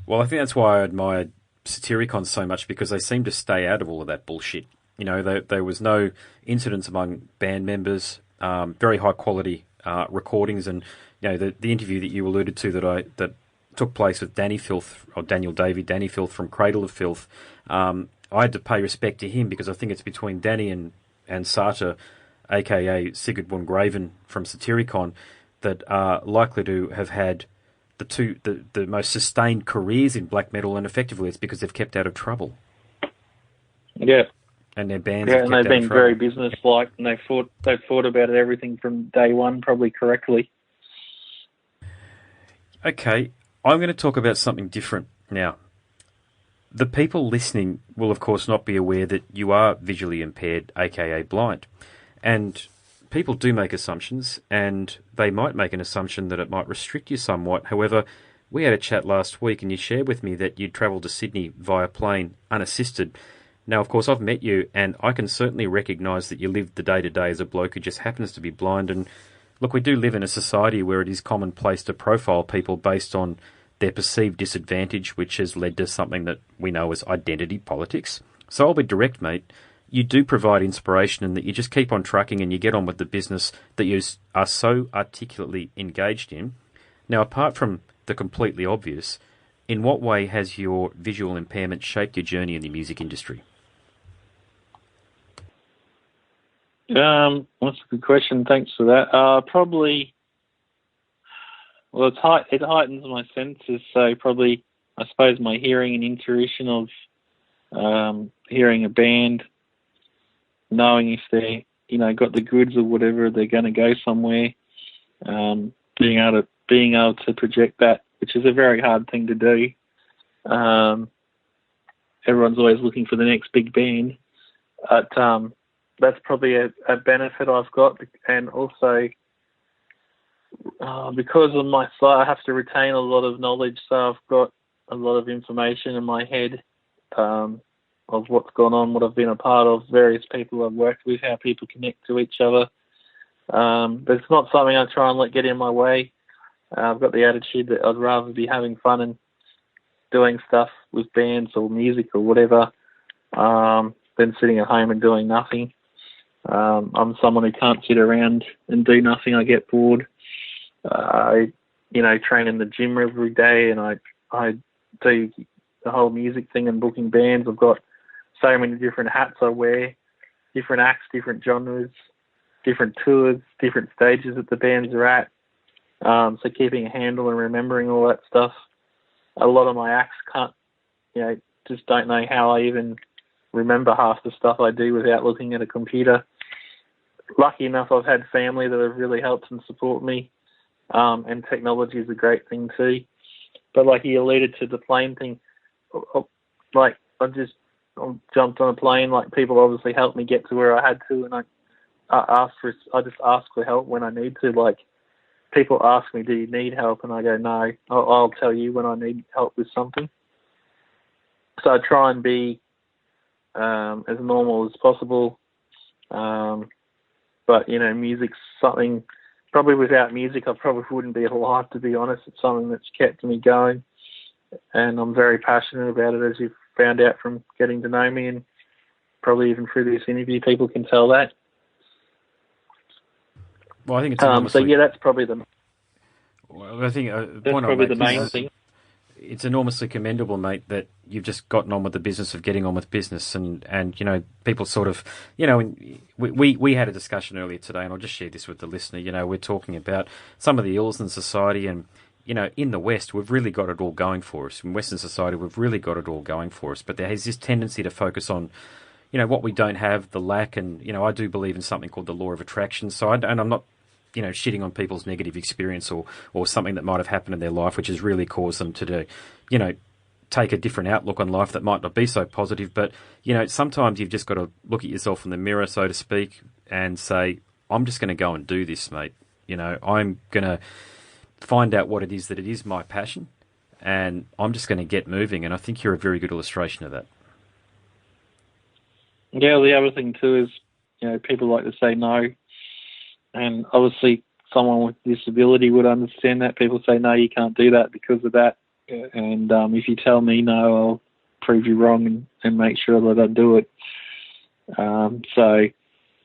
Well, I think that's why I admired Satyricon so much, because they seem to stay out of all of that bullshit. There was no incidents among band members, very high quality recordings, and the interview that you alluded to that took place with Danny Filth, or Daniel Davey, Danny Filth from Cradle of Filth. I had to pay respect to him because I think it's between Danny and Sata, aka Sigurd Graven from Satyricon, that are likely to have had the most sustained careers in black metal, and effectively it's because they've kept out of trouble. Yeah. And their bands yeah, have and kept they've out of been trouble. very business-like, and they've thought about everything from day one, probably correctly. Okay, I'm going to talk about something different now. The people listening will, of course, not be aware that you are visually impaired, aka blind. And people do make assumptions, and they might make an assumption that it might restrict you somewhat. However, we had a chat last week, and you shared with me that you'd travelled to Sydney via plane, unassisted. Now, of course, I've met you, and I can certainly recognise that you live the day-to-day as a bloke who just happens to be blind. And look, we do live in a society where it is commonplace to profile people based on their perceived disadvantage, which has led to something that we know as identity politics. So I'll be direct, mate. You do provide inspiration, and that you just keep on trucking and you get on with the business that you are so articulately engaged in. Now, apart from the completely obvious, in what way has your visual impairment shaped your journey in the music industry? That's a good question. Thanks for that. Probably, well, it heightens my senses. So probably, I suppose, my hearing and intuition of hearing a band, knowing if they, got the goods or whatever, they're going to go somewhere. Being able to project that, which is a very hard thing to do. Everyone's always looking for the next big band, but that's probably a benefit I've got. And also, because of my sight, I have to retain a lot of knowledge, so I've got a lot of information in my head of what's gone on, what I've been a part of, various people I've worked with, how people connect to each other. But it's not something I try and let get in my way. I've got the attitude that I'd rather be having fun and doing stuff with bands or music or whatever than sitting at home and doing nothing. I'm someone who can't sit around and do nothing. I get bored. I train in the gym every day, and I do the whole music thing and booking bands. I've got so many different hats I wear, different acts, different genres, different tours, different stages that the bands are at. So keeping a handle and remembering all that stuff. A lot of my acts just don't know how I even remember half the stuff I do without looking at a computer. Lucky enough, I've had family that have really helped and support me, and technology is a great thing too. But like you alluded to the plane thing, like I jumped on a plane. Like people obviously helped me get to where I had to, and I just ask for help when I need to. Like people ask me, "Do you need help?" And I go, "No, I'll tell you when I need help with something." So I try and be as normal as possible. But, music's something, probably without music I probably wouldn't be alive, to be honest. It's something that's kept me going, and I'm very passionate about it, as you've found out from getting to know me, and probably even through this interview people can tell that. Well, I think it's enormously... So, yeah, that's probably the... Well, I think that's probably the main thing. It's enormously commendable, mate, that you've just gotten on with the business of getting on with business, and people sort of, we had a discussion earlier today, and I'll just share this with the listener. We're talking about some of the ills in society, and in the West we've really got it all going for us. In Western society we've really got it all going for us, but there is this tendency to focus on what we don't have, the lack, and I do believe in something called the law of attraction. So and I'm not shitting on people's negative experience or something that might have happened in their life, which has really caused them to take a different outlook on life that might not be so positive. But, sometimes you've just got to look at yourself in the mirror, so to speak, and say, I'm just going to go and do this, mate. I'm going to find out what it is my passion, and I'm just going to get moving. And I think you're a very good illustration of that. Yeah, the other thing too is, people like to say no. And obviously someone with disability would understand that. People say, no, you can't do that because of that. And if you tell me no, I'll prove you wrong and make sure that I do it. So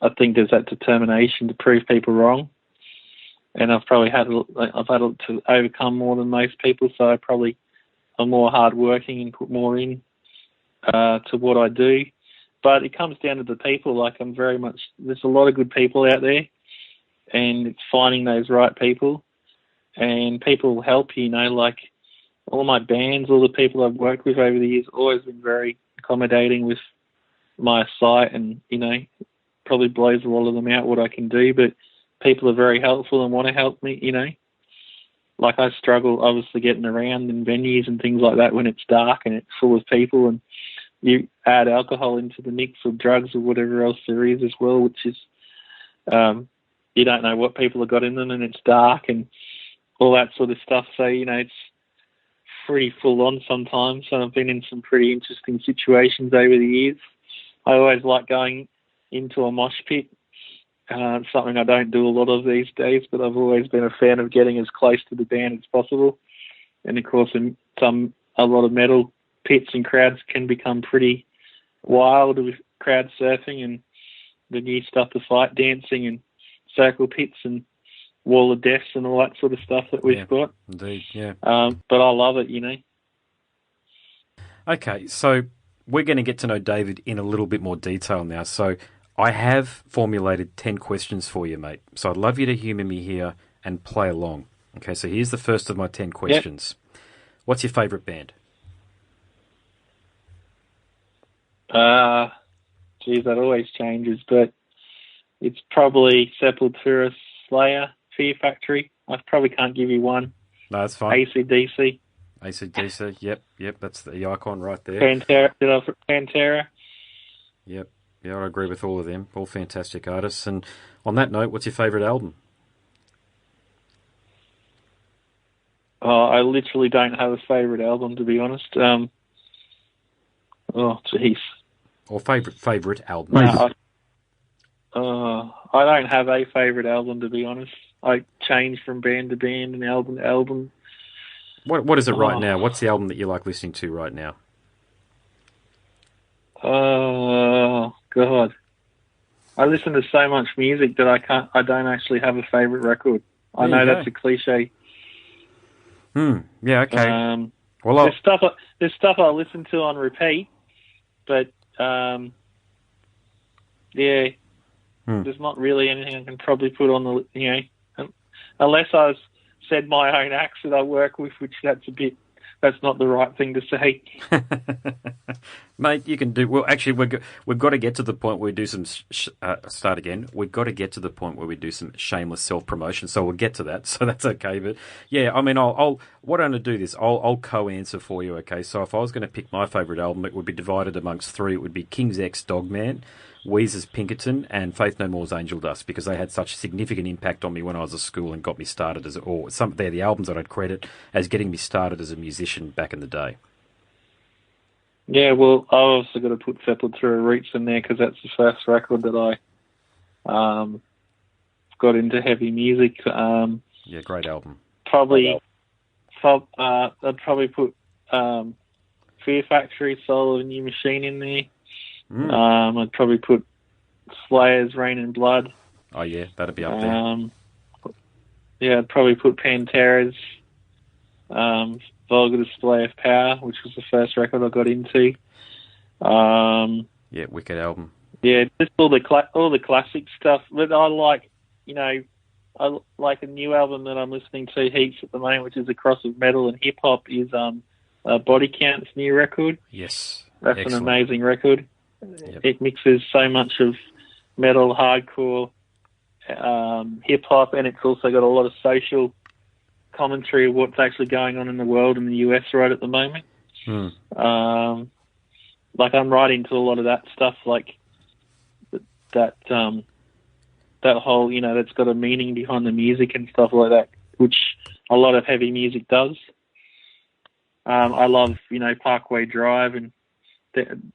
I think there's that determination to prove people wrong. And I've had to overcome more than most people, so I probably am more hardworking and put more in to what I do. But it comes down to the people. Like, there's a lot of good people out there, and it's finding those right people. And people will help you, like all my bands, all the people I've worked with over the years, always been very accommodating with my site, and, probably blows a lot of them out what I can do, but people are very helpful and want to help me, Like, I struggle, obviously, getting around in venues and things like that when it's dark and it's full of people, and you add alcohol into the mix or drugs or whatever else there is as well, which is, you don't know what people have got in them, and it's dark and all that sort of stuff. So, it's pretty full on sometimes. So I've been in some pretty interesting situations over the years. I always like going into a mosh pit. Something I don't do a lot of these days, but I've always been a fan of getting as close to the band as possible. And of course, a lot of metal pits and crowds can become pretty wild with crowd surfing and the new stuff, the fight dancing and circle pits and wall of deaths and all that sort of stuff that we've got. Indeed, yeah. But I love it, Okay, so we're going to get to know David in a little bit more detail now. So I have formulated 10 questions for you, mate. So I'd love you to humour me here and play along. Okay, so here's the first of my 10 questions. Yep. What's your favourite band? Geez, that always changes, but it's probably Sepultura, Slayer, Fear Factory. I probably can't give you one. No, that's fine. AC/DC. AC/DC, yep, that's the icon right there. Pantera. Yep, yeah, I agree with all of them. All fantastic artists. And on that note, what's your favourite album? I literally don't have a favourite album, to be honest. Jeez. Or favourite album? No, I don't have a favourite album, to be honest. I change from band to band and album to album. What is it right now? What's the album that you like listening to right now? Oh, God. I listen to so much music that I don't actually have a favourite record. I know that's a cliche. Yeah, okay. Well, there's stuff I listen to on repeat, but there's not really anything I can probably put on the, unless I've said my own acts that I work with, which that's not the right thing to say. Mate, you can do... Well, actually, we've got to get to the point where we do some... start again. We've got to get to the point where we do some shameless self-promotion, so we'll get to that, so that's okay. But, yeah, I mean, why don't I do this? I'll co-answer for you, okay? So if I was going to pick my favourite album, it would be divided amongst three. It would be King's X, Dogman, Weezer's Pinkerton, and Faith No More's Angel Dust, because they had such significant impact on me when I was at school and got me started they're the albums that I'd credit as getting me started as a musician back in the day. Yeah, well, I've also got to put Sepultura Roots in there because that's the first record that I got into heavy music. Yeah, great album. I'd probably put Fear Factory, Soul of a New Machine in there. I'd probably put Slayer's Rain and Blood. Oh, yeah, that'd be up there. Yeah, I'd probably put Pantera's Vulgar Display of Power, which was the first record I got into. Yeah, wicked album. Yeah, just all the classic stuff. But I like a new album that I'm listening to heaps at the moment, which is a cross of metal and hip hop, is Body Count's new record. Yes, that's excellent. An amazing record. Yep. It mixes so much of metal, hardcore, hip hop, and it's also got a lot of social commentary of what's actually going on in the world in the US right at the moment. Like, I'm right into a lot of that stuff, like that whole, that's got a meaning behind the music and stuff like that, which a lot of heavy music does. I love, Parkway Drive and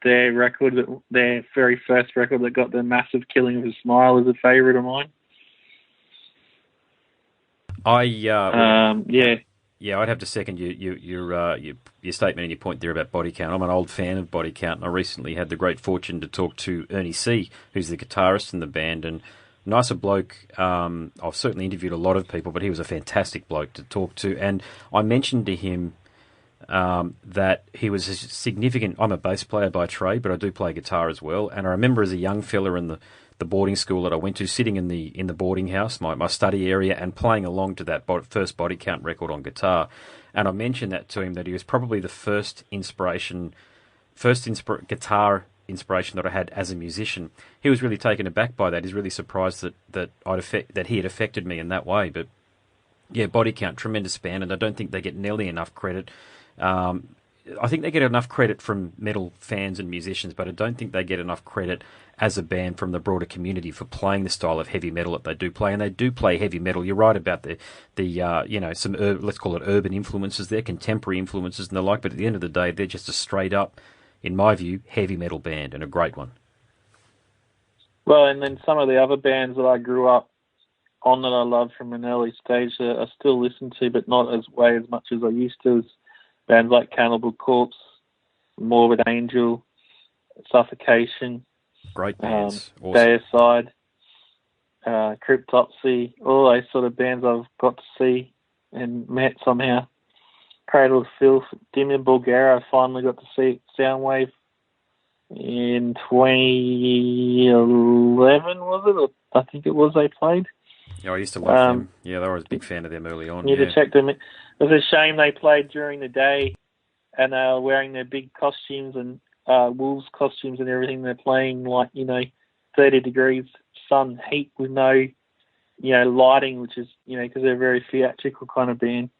their record, their very first record that got the massive Killing of a Smile is a favourite of mine. Yeah. Yeah, I'd have to second your statement and your point there about Body Count. I'm an old fan of Body Count, and I recently had the great fortune to talk to Ernie C., who's the guitarist in the band, and nicer bloke. I've certainly interviewed a lot of people, but he was a fantastic bloke to talk to. And I mentioned to him that he was a significant. I'm a bass player by trade, but I do play guitar as well. And I remember as a young fella in the boarding school that I went to, sitting in the boarding house, my study area, and playing along to that first Body Count record on guitar. And I mentioned that to him, that he was probably the first guitar inspiration that I had as a musician. He was really taken aback by that. He's really surprised that he had affected me in that way. But yeah, Body Count, tremendous band, and I don't think they get nearly enough credit. I think they get enough credit from metal fans and musicians, but I don't think they get enough credit as a band from the broader community for playing the style of heavy metal that they do play, and they do play heavy metal. You're right about some let's call it urban influences there, contemporary influences and the like. But at the end of the day, they're just a straight up, in my view, heavy metal band, and a great one. Well, and then some of the other bands that I grew up on that I loved from an early stage that I still listen to, but not as much as I used to, is bands like Cannibal Corpse, Morbid Angel, Suffocation, great bands, awesome. Deicide, Cryptopsy, all those sort of bands I've got to see and met somehow. Cradle of Filth, Dimmu Borgir, I finally got to see Soundwave in 2011, was it? Or I think it was they played. Yeah, I used to love them. Yeah, I was a big fan of them early on. You need to check them. It was a shame they played during the day and they were wearing their big costumes and wolves costumes and everything. They're playing 30 degrees sun heat with no, lighting, which is, because they're a very theatrical kind of band.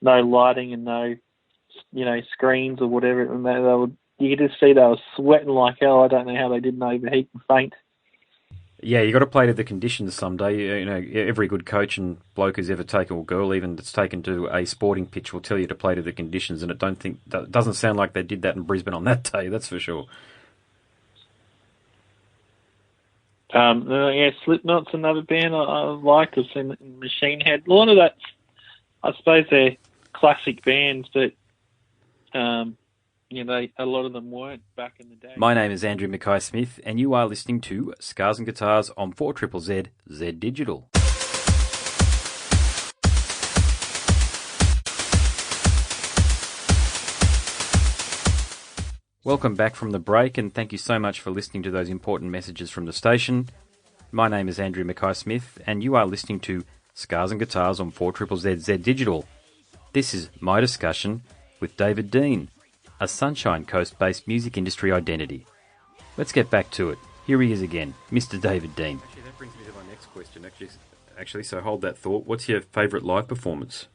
No lighting and no, screens or whatever. And you could just see they were sweating like hell. I don't know how they didn't overheat and faint. Yeah, you got to play to the conditions someday. Every good coach and bloke who's ever taken, or girl even that's taken to a sporting pitch, will tell you to play to the conditions. And it doesn't sound like they did that in Brisbane on that day. That's for sure. Slipknot's another band I liked. I've seen Machine Head. A lot of that, I suppose they're classic bands, but a lot of them weren't back in the day. My name is Andrew Mackay-Smith, and you are listening to Scars and Guitars on 4ZZZ Z Digital. Welcome back from the break, and thank you so much for listening to those important messages from the station. My name is Andrew Mackay-Smith, and you are listening to Scars and Guitars on 4ZZZ Z Digital. This is my discussion with David Dean, a Sunshine Coast-based music industry identity. Let's get back to it. Here he is again, Mr. David Dean. Actually, that brings me to my next question. Actually, so hold that thought. What's your favourite live performance,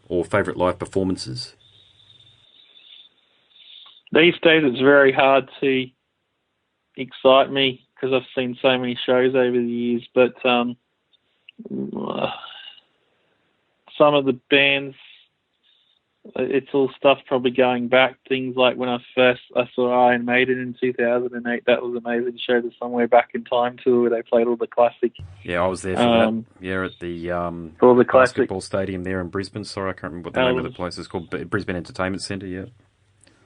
or favourite live performances? These days, it's very hard to excite me because I've seen so many shows over the years. But some of the bands, it's all stuff probably going back. Things like when I saw Iron Maiden in 2008. That was an amazing show. The Somewhere Back in Time tour where they played all the classic. Yeah, I was there for that. Yeah, at the all the basketball stadium there in Brisbane. Sorry, I can't remember what the name of the place is called. Brisbane Entertainment Centre. Yeah.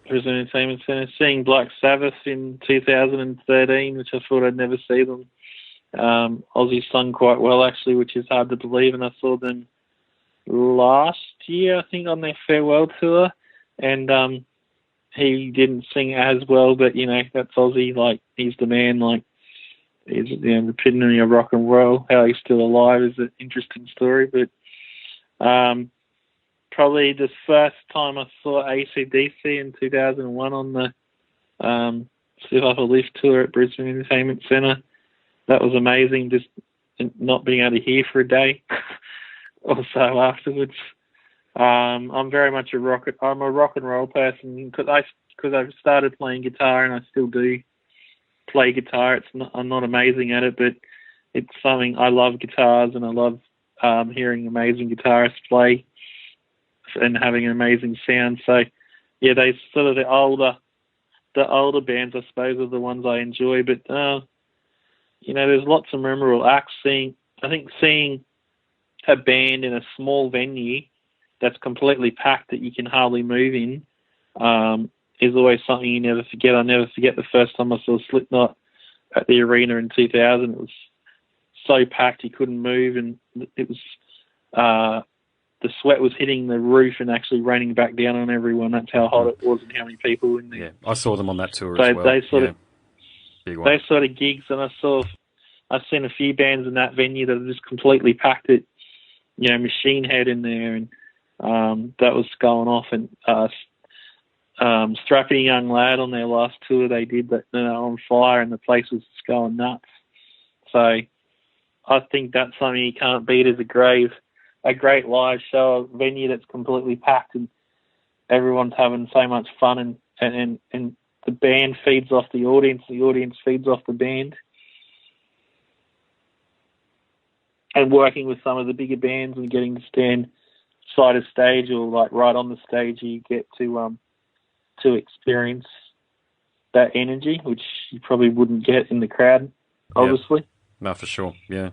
Brisbane Entertainment Centre. Seeing Black Sabbath in 2013, which I thought I'd never see them. Ozzy sung quite well actually, which is hard to believe, and I saw them last year, I think, on their farewell tour, and he didn't sing as well, but that's Ozzy. Like, he's the man. Like, he's the epitome of rock and roll. How he's still alive is an interesting story. But probably the first time I saw AC/DC in 2001 on the Surf Up a Lift tour at Brisbane Entertainment Centre. That was amazing. Just not being able to hear for a day. Also afterwards, I'm very much I'm a rock and roll person because I've started playing guitar and I still do play guitar. I'm not amazing at it, but it's something I love. Guitars, and I love hearing amazing guitarists play and having an amazing sound. So yeah, they sort of the older bands, I suppose, are the ones I enjoy. But there's lots of memorable acts. Seeing a band in a small venue that's completely packed that you can hardly move in is always something you never forget. I never forget the first time I saw Slipknot at the arena in 2000. It was so packed you couldn't move, and it was the sweat was hitting the roof and actually raining back down on everyone. That's how hot it was and how many people were in there. Yeah, I saw them on that tour as well. Those sort of gigs, and I've seen a few bands in that venue that are just completely packed it. Machine Head in there, and that was going off, and Strappy Young Lad on their last tour they did that on fire, and the place was just going nuts. So I think that's something you can't beat as a great live show, a venue that's completely packed and everyone's having so much fun, and the band feeds off the audience feeds off the band. And working with some of the bigger bands and getting to stand side of stage or like right on the stage, you get to experience that energy, which you probably wouldn't get in the crowd, obviously. Yep. No, for sure, yeah.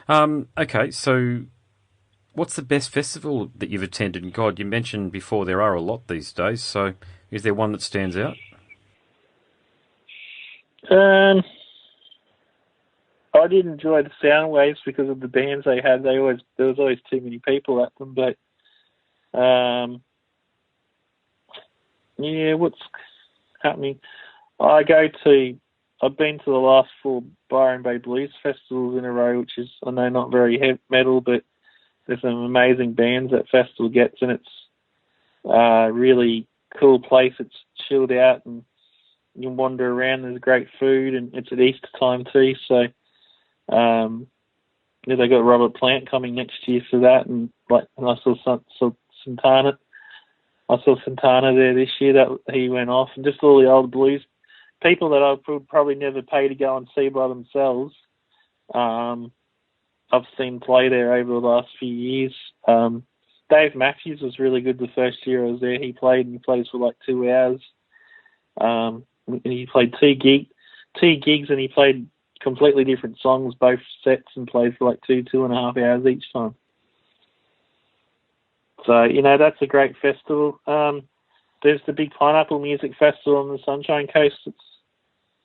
Okay, so what's the best festival that you've attended? And God, you mentioned before there are a lot these days, so is there one that stands out? I did enjoy the Soundwaves because of the bands they had. There was always too many people at them, but what's happening? I've been to the last 4 Byron Bay Blues festivals in a row, which is, I know, not very heavy metal, but there's some amazing bands that festival gets, and it's a really cool place. It's chilled out, and you can wander around. There's great food, and it's at Easter time too, so they got Robert Plant coming next year for that, and I saw Santana. I saw Santana there this year. That he went off, and just all the old blues people that I would probably never pay to go and see by themselves. I've seen play there over the last few years. Dave Matthews was really good the first year I was there. He plays for like 2 hours. He played two gigs, and he played completely different songs, both sets, and played for like 2.5 hours each time. So, that's a great festival. There's the big Pineapple Music Festival on the Sunshine Coast. It's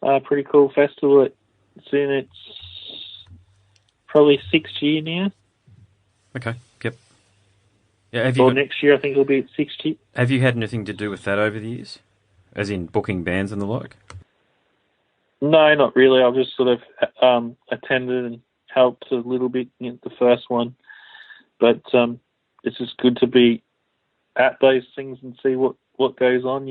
a pretty cool festival. It's in its probably 6th year now. Okay, yep. Yeah, next year I think it'll be its 6th year. Have you had anything to do with that over the years? As in booking bands and the like? No, not really. I've just sort of attended and helped a little bit in the first one. But it's just good to be at those things and see what goes on,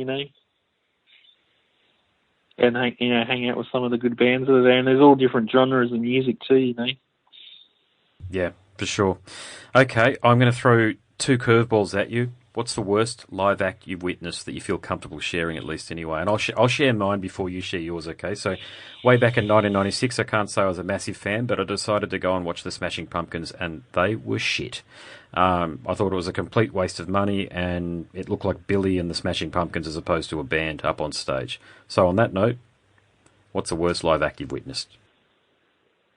and hang out with some of the good bands that are there. And there's all different genres of music too, Yeah, for sure. Okay, I'm going to throw 2 curveballs at you. What's the worst live act you've witnessed that you feel comfortable sharing, at least anyway? And I'll share mine before you share yours, okay? So way back in 1996, I can't say I was a massive fan, but I decided to go and watch the Smashing Pumpkins, and they were shit. I thought it was a complete waste of money, and it looked like Billy and the Smashing Pumpkins as opposed to a band up on stage. So on that note, what's the worst live act you've witnessed?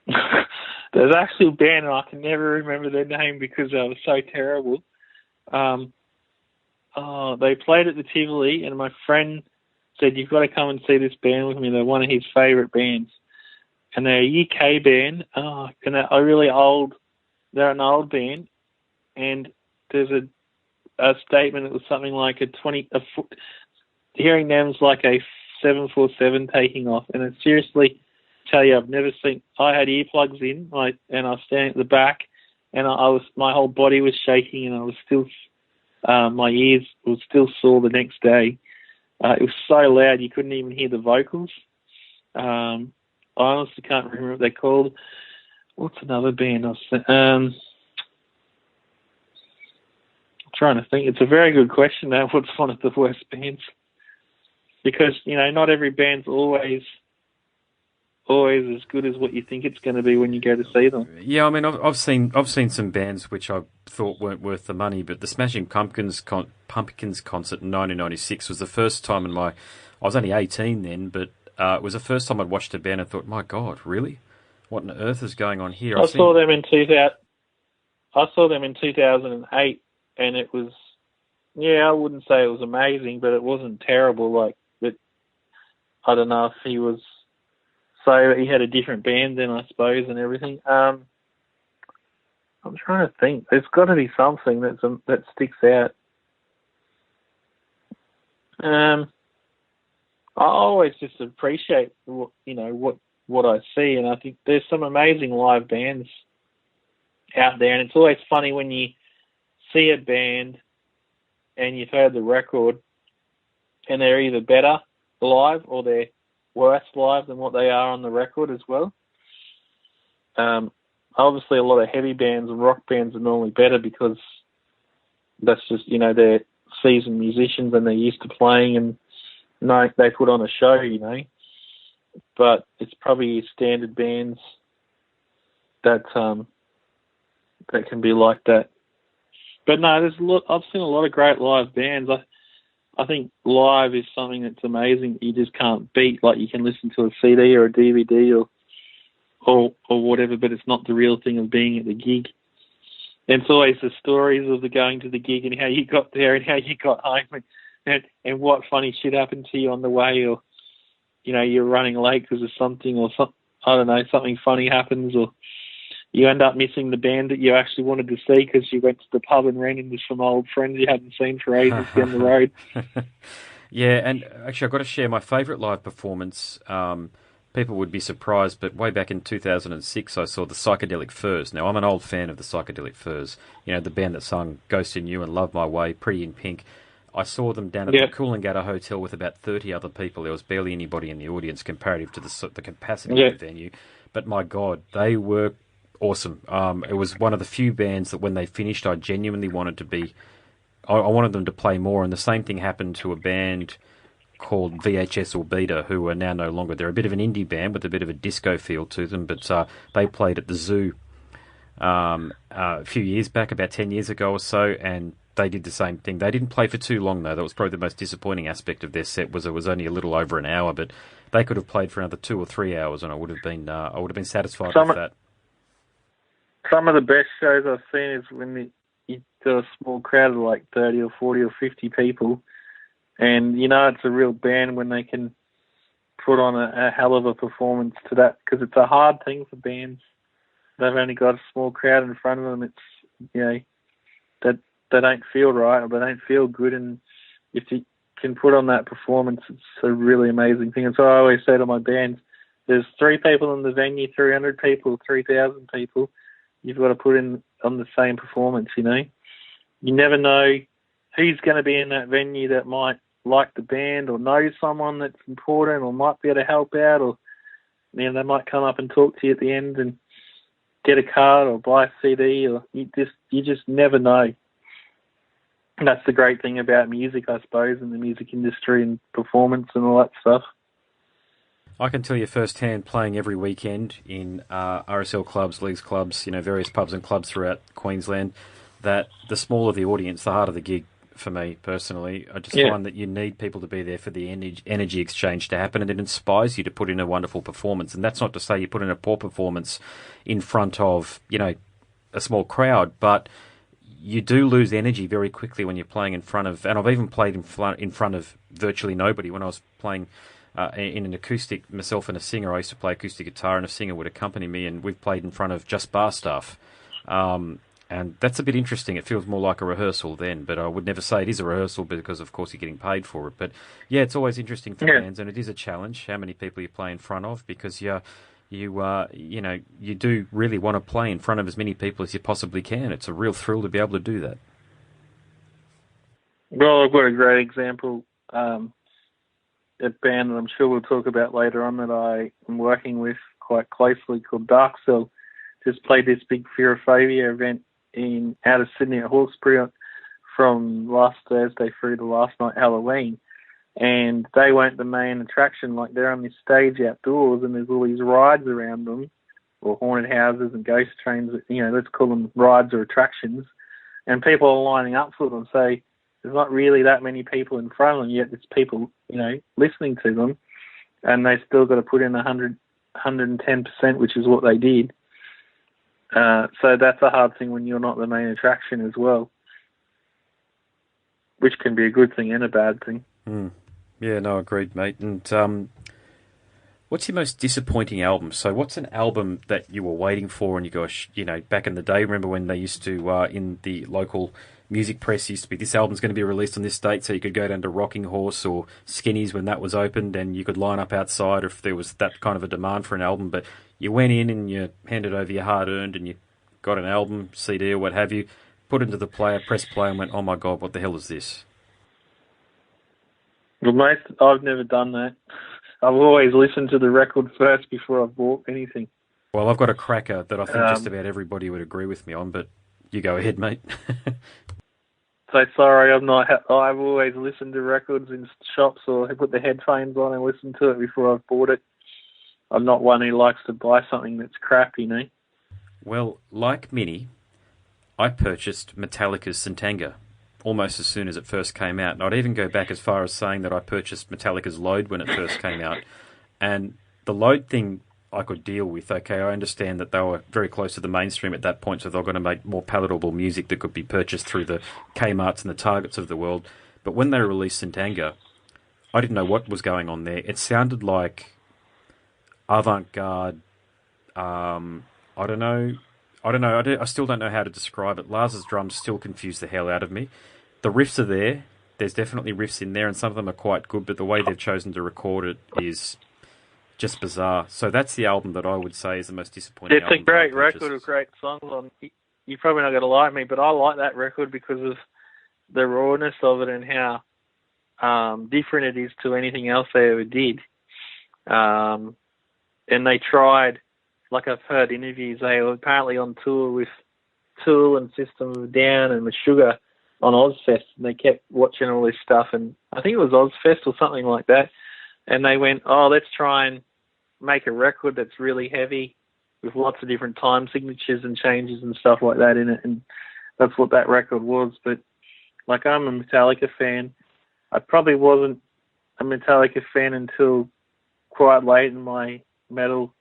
There's actually a band, and I can never remember their name because they were so terrible. They played at the Tivoli, and my friend said, "You've got to come and see this band with me. They're one of his favourite bands." And they're a UK band, and they're really old. They're an old band, and there's a statement that was something like hearing them's like a 747 taking off. And I seriously tell you, I've never seen. I had earplugs in, and I was standing at the back, and my whole body was shaking, and I was still. My ears were still sore the next day. It was so loud you couldn't even hear the vocals. I honestly can't remember what they're called. What's another band? I'm trying to think. It's a very good question, though. What's one of the worst bands? Because, not every band's always as good as what you think it's going to be when you go to see them. Yeah, I mean, I've seen some bands which I thought weren't worth the money, but the Smashing Pumpkins concert in 1996 was the first time I was only 18 then, but it was the first time I'd watched a band and thought, my God, really? What on earth is going on here? I saw them in 2008, and it was, yeah, I wouldn't say it was amazing, but it wasn't terrible. Like, it, I don't know if he was, so he had a different band then, I suppose, and everything. I'm trying to think. There's got to be something that sticks out. I always just appreciate what I see, and I think there's some amazing live bands out there, and it's always funny when you see a band and you've heard the record and they're either better live or they're worse live than what they are on the record as well. Obviously a lot of heavy bands and rock bands are normally better because that's just, they're seasoned musicians and they're used to playing, and they put on a show, but it's probably standard bands that that can be like that. But no, I've seen a lot of great live bands. I think live is something that's amazing. You just can't beat. Like, you can listen to a CD or a DVD or whatever, but it's not the real thing of being at the gig. And it's always the stories of the going to the gig and how you got there and how you got home and what funny shit happened to you on the way, or you're running late because of something, or I don't know, something funny happens, or you end up missing the band that you actually wanted to see because you went to the pub and ran into some old friends you hadn't seen for ages down the road. Yeah, and actually I've got to share my favourite live performance. People would be surprised, but way back in 2006 I saw the Psychedelic Furs. Now, I'm an old fan of the Psychedelic Furs, the band that sung Ghost in You and Love My Way, Pretty in Pink. I saw them down at the Coolangatta Hotel with about 30 other people. There was barely anybody in the audience comparative to the capacity of the venue. But my God, they were awesome. It was one of the few bands that when they finished, I genuinely wanted I wanted them to play more. And the same thing happened to a band called VHS Orbita, who are now no longer. They're a bit of an indie band with a bit of a disco feel to them, but they played at the Zoo a few years back, about 10 years ago or so, and they did the same thing. They didn't play for too long, though. That was probably the most disappointing aspect of their set, was it was only a little over an hour, but they could have played for another 2 or 3 hours, and I would have been satisfied with that. Some of the best shows I've seen is when you do a small crowd of like 30 or 40 or 50 people, and it's a real band when they can put on a hell of a performance to that, because it's a hard thing for bands. They've only got a small crowd in front of them. It's, that they don't feel right, or they don't feel good, and if you can put on that performance, it's a really amazing thing. And so I always say to my bands, there's 3 people in the venue, 300 people, 3,000 people. You've got to put in on the same performance, You never know who's going to be in that venue that might like the band or know someone that's important or might be able to help out, or they might come up and talk to you at the end and get a card or buy a CD, or you just never know. And that's the great thing about music, I suppose, and the music industry and performance and all that stuff. I can tell you firsthand, playing every weekend in RSL clubs, leagues clubs, various pubs and clubs throughout Queensland, that the smaller the audience, the harder the gig for me personally. I just find that you need people to be there for the energy exchange to happen, and it inspires you to put in a wonderful performance. And that's not to say you put in a poor performance in front of, a small crowd, but you do lose energy very quickly when you're playing in front of, and I've even played in front of virtually nobody. When I was playing in an acoustic, myself and a singer, I used to play acoustic guitar, and a singer would accompany me, and we've played in front of just bar staff. And that's a bit interesting. It feels more like a rehearsal then, but I would never say it is a rehearsal because, of course, you're getting paid for it. But, yeah, it's always interesting for bands, and it is a challenge how many people you play in front of, because you do really want to play in front of as many people as you possibly can. It's a real thrill to be able to do that. Well, I've got a great example. A band that I'm sure we'll talk about later on that I am working with quite closely, called Dark Cell, just played this big Fearophobia event out of Sydney at Hawkesbury from last Thursday through to last night, Halloween. And they weren't the main attraction. Like, they're on this stage outdoors, and there's all these rides around them, or haunted houses and ghost trains. Let's call them rides or attractions. And people are lining up for them. So there's not really that many people in front of them, yet there's people, listening to them. And they still got to put in 110%, which is what they did. So that's a hard thing when you're not the main attraction as well. which can be a good thing and a bad thing. Yeah, no, agreed, mate. And what's your most disappointing album? So what's an album that you were waiting for and you go, back in the day, remember when they used to, in the local music press, used to be, this album's going to be released on this date, so you could go down to Rocking Horse or Skinny's when that was opened, and you could line up outside if there was that kind of a demand for an album, but you went in and you handed over your hard-earned and you got an album, CD or what have you, put it into the player, press play and went, oh my God, what the hell is this? Well, mate, I've never done that. I've always listened to the record first before I've bought anything. Well, I've got a cracker that I think just about everybody would agree with me on, but you go ahead, mate. So sorry, I've always listened to records in shops or put the headphones on and listened to it before I've bought it. I'm not one who likes to buy something that's crap, Well, like Minnie, I purchased Metallica's Santanga almost as soon as it first came out. And I'd even go back as far as saying that I purchased Metallica's Load when it first came out. And the Load thing I could deal with. Okay, I understand that they were very close to the mainstream at that point, so they were going to make more palatable music that could be purchased through the Kmarts and the Targets of the world. But when they released Santanga, I didn't know what was going on there. It sounded like avant-garde. I don't know. I still don't know how to describe it. Lars's drums still confuse the hell out of me. The riffs are there. There's definitely riffs in there, and some of them are quite good, but the way they've chosen to record it is just bizarre. So that's the album that I would say is the most disappointing album. It's a great record with great songs on. You're probably not going to like me, but I like that record because of the rawness of it and how different it is to anything else they ever did. And they tried, like I've heard interviews, they were apparently on tour with Tool and System of a Down and Meshuggah on Ozfest, and they kept watching all this stuff, and I think it was Ozfest or something like that, and they went, let's try and make a record that's really heavy with lots of different time signatures and changes and stuff like that in it, and that's what that record was. But like, I'm a Metallica fan. I probably wasn't a Metallica fan until quite late in my metal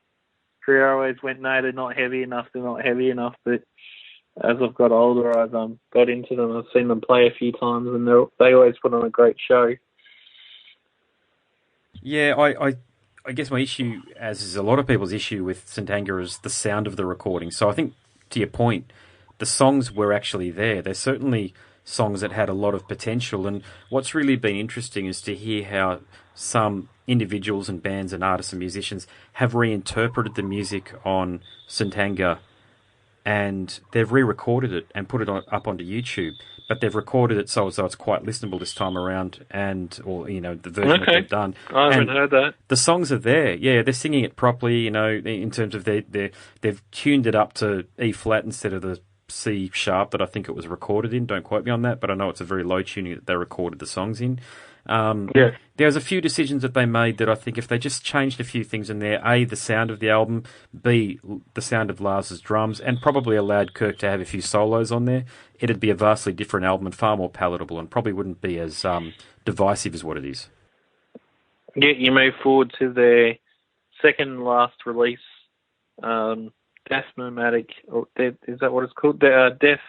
career. I always went, no, they're not heavy enough, but as I've got older, I've got into them. I've seen them play a few times, and they always put on a great show. Yeah, I guess my issue, as is a lot of people's issue with Santanga, is the sound of the recording. So I think, to your point, the songs were actually there. There's certainly songs that had a lot of potential, and what's really been interesting is to hear how some individuals and bands and artists and musicians have reinterpreted the music on Santanga, and they've re-recorded it and put it up onto YouTube. But they've recorded it so it's quite listenable this time around, the version that they've done. I haven't heard that. The songs are there. Yeah, they're singing it properly. In terms of they've tuned it up to E flat instead of the C sharp that I think it was recorded in. Don't quote me on that, but I know it's a very low tuning that they recorded the songs in. There's a few decisions that they made that I think if they just changed a few things in there, A, the sound of the album, B, the sound of Lars's drums, and probably allowed Kirk to have a few solos on there, it'd be a vastly different album and far more palatable and probably wouldn't be as divisive as what it is. Yeah, you move forward to their second last release, Deathmatic, or is that what it's called? Death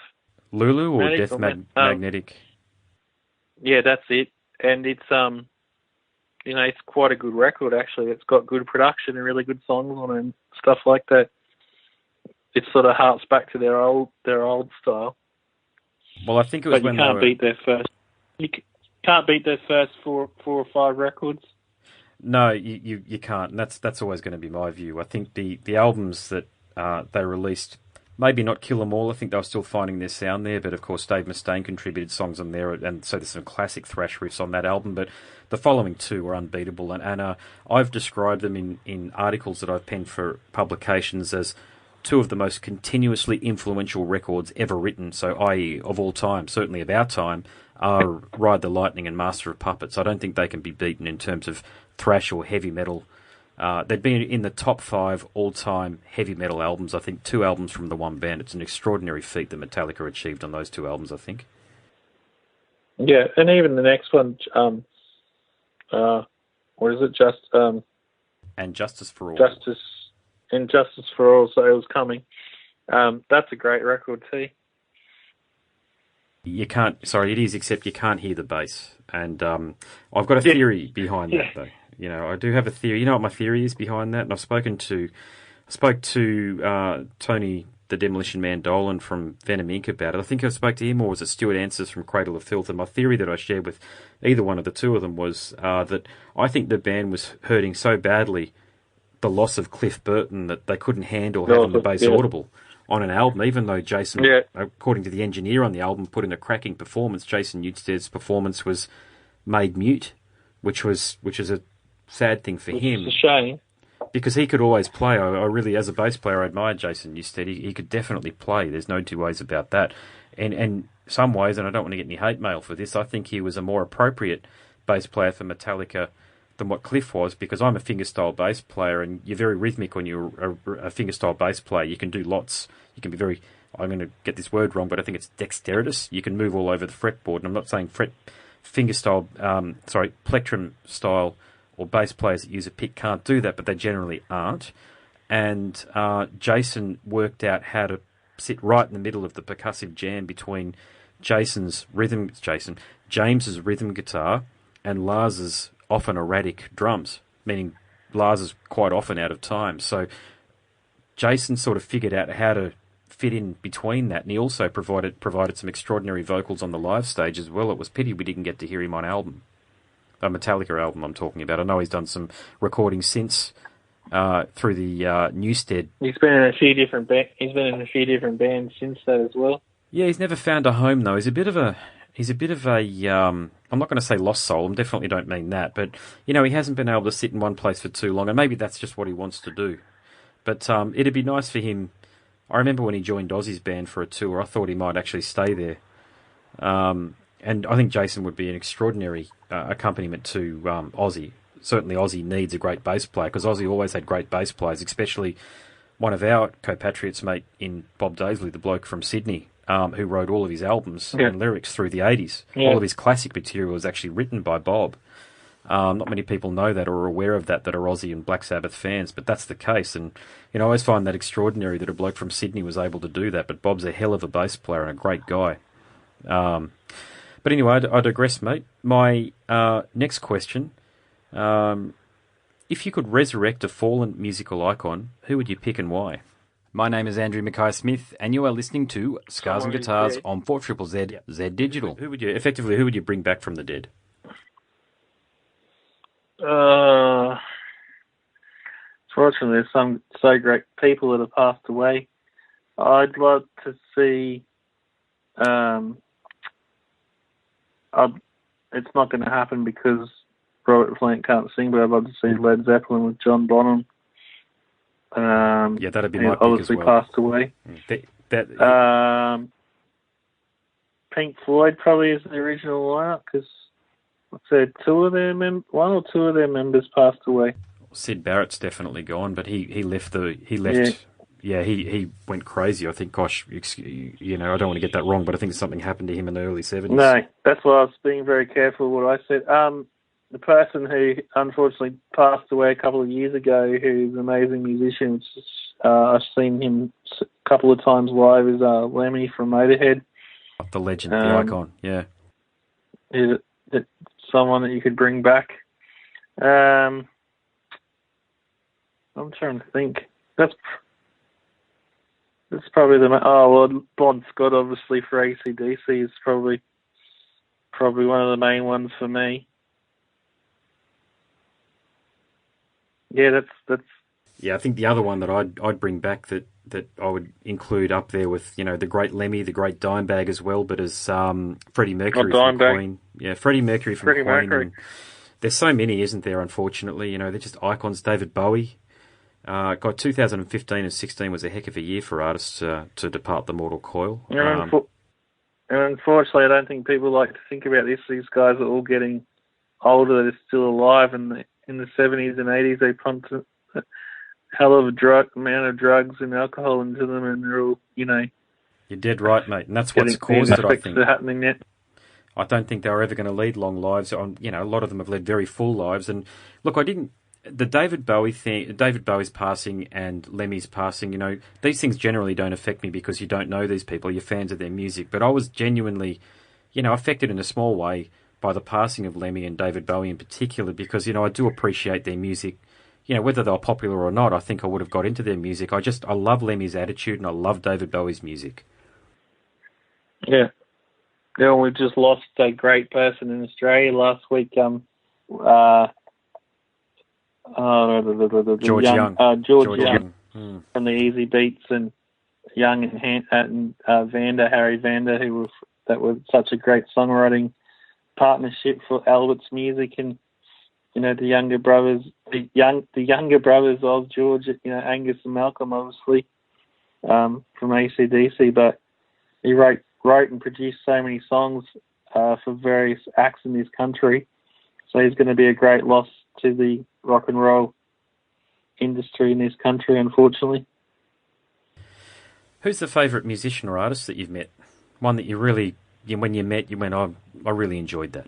Lulu or Death Magnetic? Yeah, that's it. And it's it's quite a good record actually. It's got good production and really good songs on it and stuff like that. It sort of harks back to their old style. Well, I think it was but you can't beat their first. You can't beat their first four or five records. No, you can't, and that's always going to be my view. I think the albums that they released, maybe not kill them all. I think they were still finding their sound there, but of course Dave Mustaine contributed songs on there, and so there's some classic thrash riffs on that album. But the following two were unbeatable, and I've described them in articles that I've penned for publications as two of the most continuously influential records ever written. So, i.e., of all time, certainly of our time, are Ride the Lightning and Master of Puppets. I don't think they can be beaten in terms of thrash or heavy metal. They'd been in the top 5 all-time heavy metal albums. I think 2 albums from the one band. It's an extraordinary feat that Metallica achieved on those 2 albums, I think. Yeah, and even the next one, what is it? And Justice for All. Justice for All, so it was coming. That's a great record too. You can't. Sorry, it is, except you can't hear the bass. And I've got a theory behind that, though. You know, I do have a theory. You know what my theory is behind that? And I spoke to Tony the Demolition Man Dolan from Venom Inc. about it. I think I spoke to him, or was it Stuart Answers from Cradle of Filth? And my theory that I shared with either one of the two of them was that I think the band was hurting so badly the loss of Cliff Burton that they couldn't handle having the bass audible on an album, even though Jason, according to the engineer on the album, put in a cracking performance. Jason Newsted's performance was made mute, which is a sad thing for him. It's a shame. Because he could always play. I really, as a bass player, I admired Jason Newsted. He could definitely play. There's no two ways about that. And some ways, and I don't want to get any hate mail for this, I think he was a more appropriate bass player for Metallica than what Cliff was, because I'm a fingerstyle bass player, and you're very rhythmic when you're a fingerstyle bass player. You can do lots. You can be very, I'm going to get this word wrong, but I think it's dexterous. You can move all over the fretboard, and I'm not saying plectrum style or bass players that use a pick can't do that, but they generally aren't. And Jason worked out how to sit right in the middle of the percussive jam between James's rhythm guitar and Lars's often erratic drums, meaning Lars is quite often out of time. So Jason sort of figured out how to fit in between that, and he also provided some extraordinary vocals on the live stage as well. It was pity we didn't get to hear him on album. A Metallica album I'm talking about. I know he's done some recordings since through the Newsted. He's been in a few different bands since that as well. Yeah, he's never found a home though. He's a bit of a I'm not going to say lost soul. I definitely don't mean that, but you know, he hasn't been able to sit in one place for too long, and maybe that's just what he wants to do. But it'd be nice for him. I remember when he joined Ozzy's band for a tour, I thought he might actually stay there. And I think Jason would be an extraordinary accompaniment to Ozzy. Certainly Ozzy needs a great bass player, because Ozzy always had great bass players, especially one of our compatriots, mate, in Bob Daisley, the bloke from Sydney, who wrote all of his albums and lyrics through the 80s. Yeah. All of his classic material was actually written by Bob. Not many people know that or are aware of that are Ozzy and Black Sabbath fans, but that's the case. And you know, I always find that extraordinary that a bloke from Sydney was able to do that, but Bob's a hell of a bass player and a great guy. But anyway, I digress, mate. My next question, if you could resurrect a fallen musical icon, who would you pick and why? My name is Andrew Mackay-Smith, and you are listening to Scars and Guitars on 4ZZZ Z Digital. Who would you bring back from the dead? Fortunately, there's some so great people that have passed away. I'd love to see... it's not going to happen because Robert Plant can't sing, but I'd love to see Led Zeppelin with John Bonham. That'd be my pick obviously as well. Passed away. Pink Floyd probably is the original lineup, because I'd say one or two of their members passed away. Sid Barrett's definitely gone, but he left. Yeah, he went crazy. I think, gosh, you know, I don't want to get that wrong, but I think something happened to him in the early 70s. No, that's why I was being very careful what I said. The person who unfortunately passed away a couple of years ago, who's an amazing musician, I've seen him a couple of times live, is Lemmy from Motorhead. The legend, the icon, yeah. It's someone that you could bring back. I'm trying to think. That's probably Bon Scott, obviously, for AC/DC is probably one of the main ones for me. Yeah, that's. Yeah, I think the other one that I'd bring back that I would include up there with, you know, the great Lemmy, the great Dimebag as well, but as Freddie Mercury from Queen. Yeah, Freddie Mercury from Queen. Mercury. There's so many, isn't there? Unfortunately, you know, they're just icons. David Bowie. 2015 and 16 was a heck of a year for artists to depart the mortal coil. And unfortunately, I don't think people like to think about this. These guys are all getting older that are still alive, and in the 70s and 80s, they pumped a hell of a amount of drugs and alcohol into them, and they're all, you know... You're dead right, mate, and that's what's caused it, I think. Happening now. I don't think they were ever going to lead long lives. You know, a lot of them have led very full lives, and look, I didn't the David Bowie thing, David Bowie's passing and Lemmy's passing, these things generally don't affect me because you don't know these people, you're fans of their music. But I was genuinely, affected in a small way by the passing of Lemmy and David Bowie in particular because, I do appreciate their music. Whether they were popular or not, I think I would have got into their music. I love Lemmy's attitude and I love David Bowie's music. Yeah. Yeah, we just lost a great person in Australia last week. George Young. George Young from the Easy Beats, and Young and Harry Vander, that was such a great songwriting partnership for Albert's music, and the younger brothers of George, Angus and Malcolm, obviously from AC/DC, but he wrote and produced so many songs for various acts in this country. So he's going to be a great loss to the rock and roll industry in this country, unfortunately. Who's the favourite musician or artist that you've met? One that you really, when you met, you went, I really enjoyed that.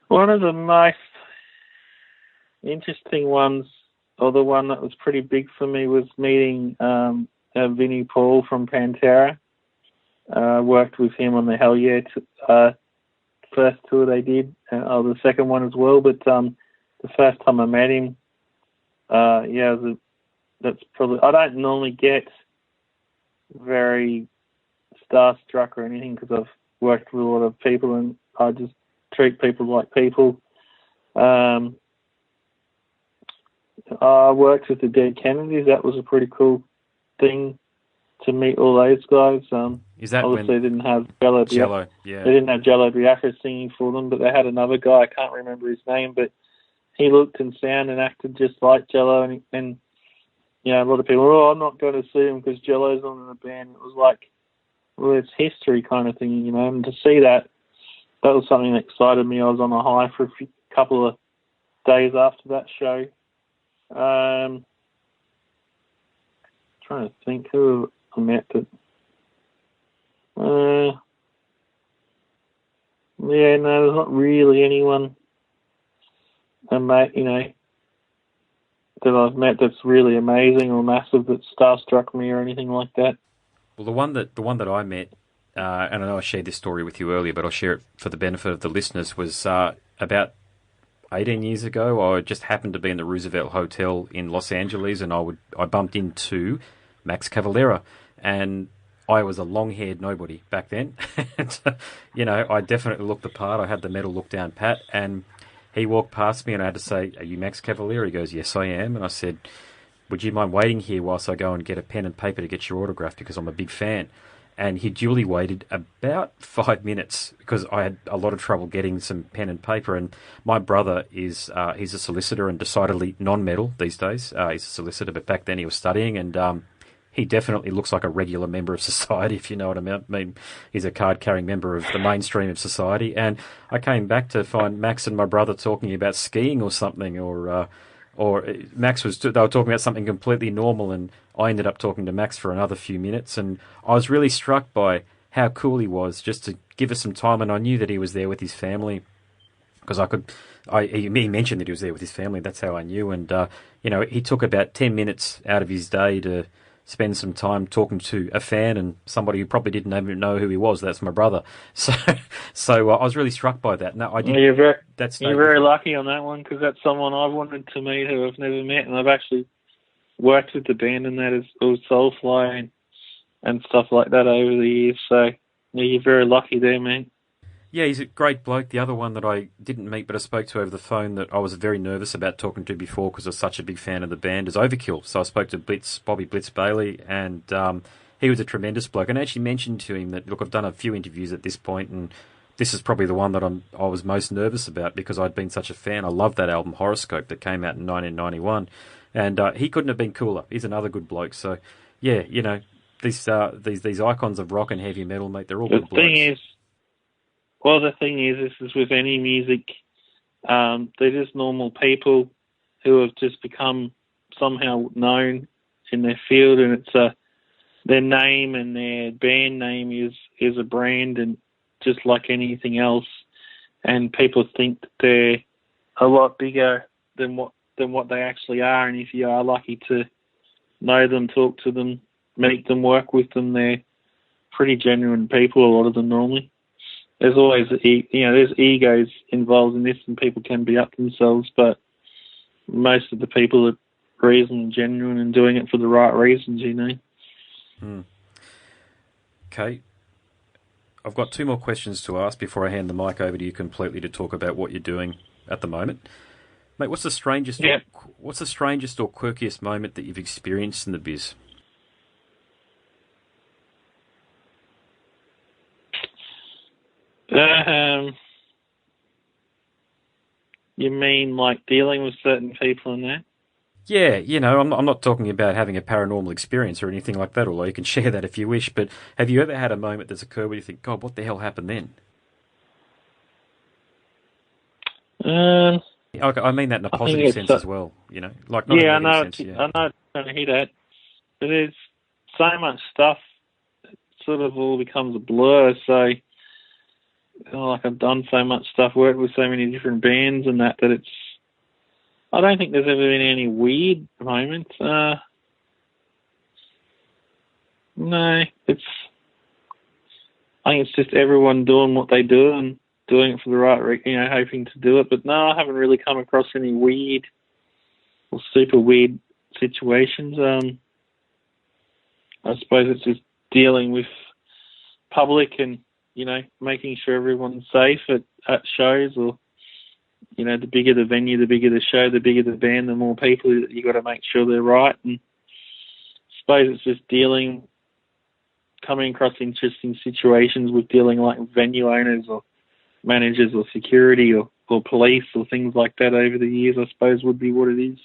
One of the most interesting ones, or the one that was pretty big for me, was meeting Vinnie Paul from Pantera. Worked with him on the Hell Yeah first tour they did, the second one as well. But the first time I met him, that's probably. I don't normally get very starstruck or anything because I've worked with a lot of people and I just treat people like people. I worked with the Dead Kennedys. That was a pretty cool thing to meet all those guys. Is that obviously when... they didn't have Jello? Yeah. They didn't have Jello Biafra singing for them, but they had another guy. I can't remember his name, but he looked and sounded and acted just like Jello. And a lot of people, I'm not going to see him because Jello's not in the band. It was like, well, it's history kind of thing, And to see that was something that excited me. I was on a high for a couple of days after that show. Trying to think who I met, but there's not really anyone that I've met that's really amazing or massive that starstruck me or anything like that. Well, the one that I met, and I know I shared this story with you earlier, but I'll share it for the benefit of the listeners, was about 18 years ago. I just happened to be in the Roosevelt Hotel in Los Angeles, and I bumped into Max Cavalera, and I was a long-haired nobody back then. And, I definitely looked the part. I had the metal look down pat, and he walked past me, and I had to say, "Are you Max Cavalera?" He goes, "Yes, I am." And I said, "Would you mind waiting here whilst I go and get a pen and paper to get your autograph because I'm a big fan?" And he duly waited about 5 minutes because I had a lot of trouble getting some pen and paper. And my brother he's a solicitor and decidedly non-metal these days. He's a solicitor, but back then he was studying, and he definitely looks like a regular member of society, if you know what I mean. He's a card-carrying member of the mainstream of society. And I came back to find Max and my brother talking about skiing or something, or Max they were talking about something completely normal, and I ended up talking to Max for another few minutes, and I was really struck by how cool he was just to give us some time, and I knew that he was there with his family because he mentioned that he was there with his family. That's how I knew, and he took about 10 minutes out of his day to spend some time talking to a fan and somebody who probably didn't even know who he was. That's my brother. So I was really struck by that. No, I did. You're very lucky on that one because that's someone I've wanted to meet who I've never met, and I've actually worked with the band and that is Soulfly and stuff like that over the years. So you're very lucky there, man. Yeah, he's a great bloke. The other one that I didn't meet but I spoke to over the phone that I was very nervous about talking to before because I was such a big fan of the band is Overkill. So I spoke to Bobby Blitz Bailey, and he was a tremendous bloke. And I actually mentioned to him that, look, I've done a few interviews at this point, and this is probably the one that I was most nervous about because I'd been such a fan. I loved that album Horoscope that came out in 1991, and he couldn't have been cooler. He's another good bloke. So, yeah, these icons of rock and heavy metal, mate, they're all good blokes. The thing is, this is with any music, they're just normal people who have just become somehow known in their field, and it's their name and their band name is a brand, and just like anything else, and people think that they're a lot bigger than what they actually are. And if you are lucky to know them, talk to them, meet them, work with them, they're pretty genuine people. A lot of them normally. There's always, there's egos involved in this, and people can be up themselves, but most of the people are reasonable and genuine and doing it for the right reasons, Okay. I've got 2 more questions to ask before I hand the mic over to you completely to talk about what you're doing at the moment. Mate, what's the strangest or quirkiest moment that you've experienced in the biz? You mean like dealing with certain people and that? Yeah, I'm not talking about having a paranormal experience or anything like that, although you can share that if you wish, but have you ever had a moment that's occurred where you think, God, what the hell happened then? I mean that in a positive sense as well, like not yeah, a negative sense. I know it's going to hit that, but there's so much stuff, it sort of all becomes a blur, so like I've done so much stuff, worked with so many different bands and that it's, I don't think there's ever been any weird moments. No, I think it's just everyone doing what they do and doing it for the right, hoping to do it. But no, I haven't really come across any weird or super weird situations. I suppose it's just dealing with public and, making sure everyone's safe at shows, or, the bigger the venue, the bigger the show, the bigger the band, the more people you got to make sure they're right. And I suppose it's just coming across interesting situations with dealing like venue owners or managers or security or police or things like that over the years, I suppose would be what it is.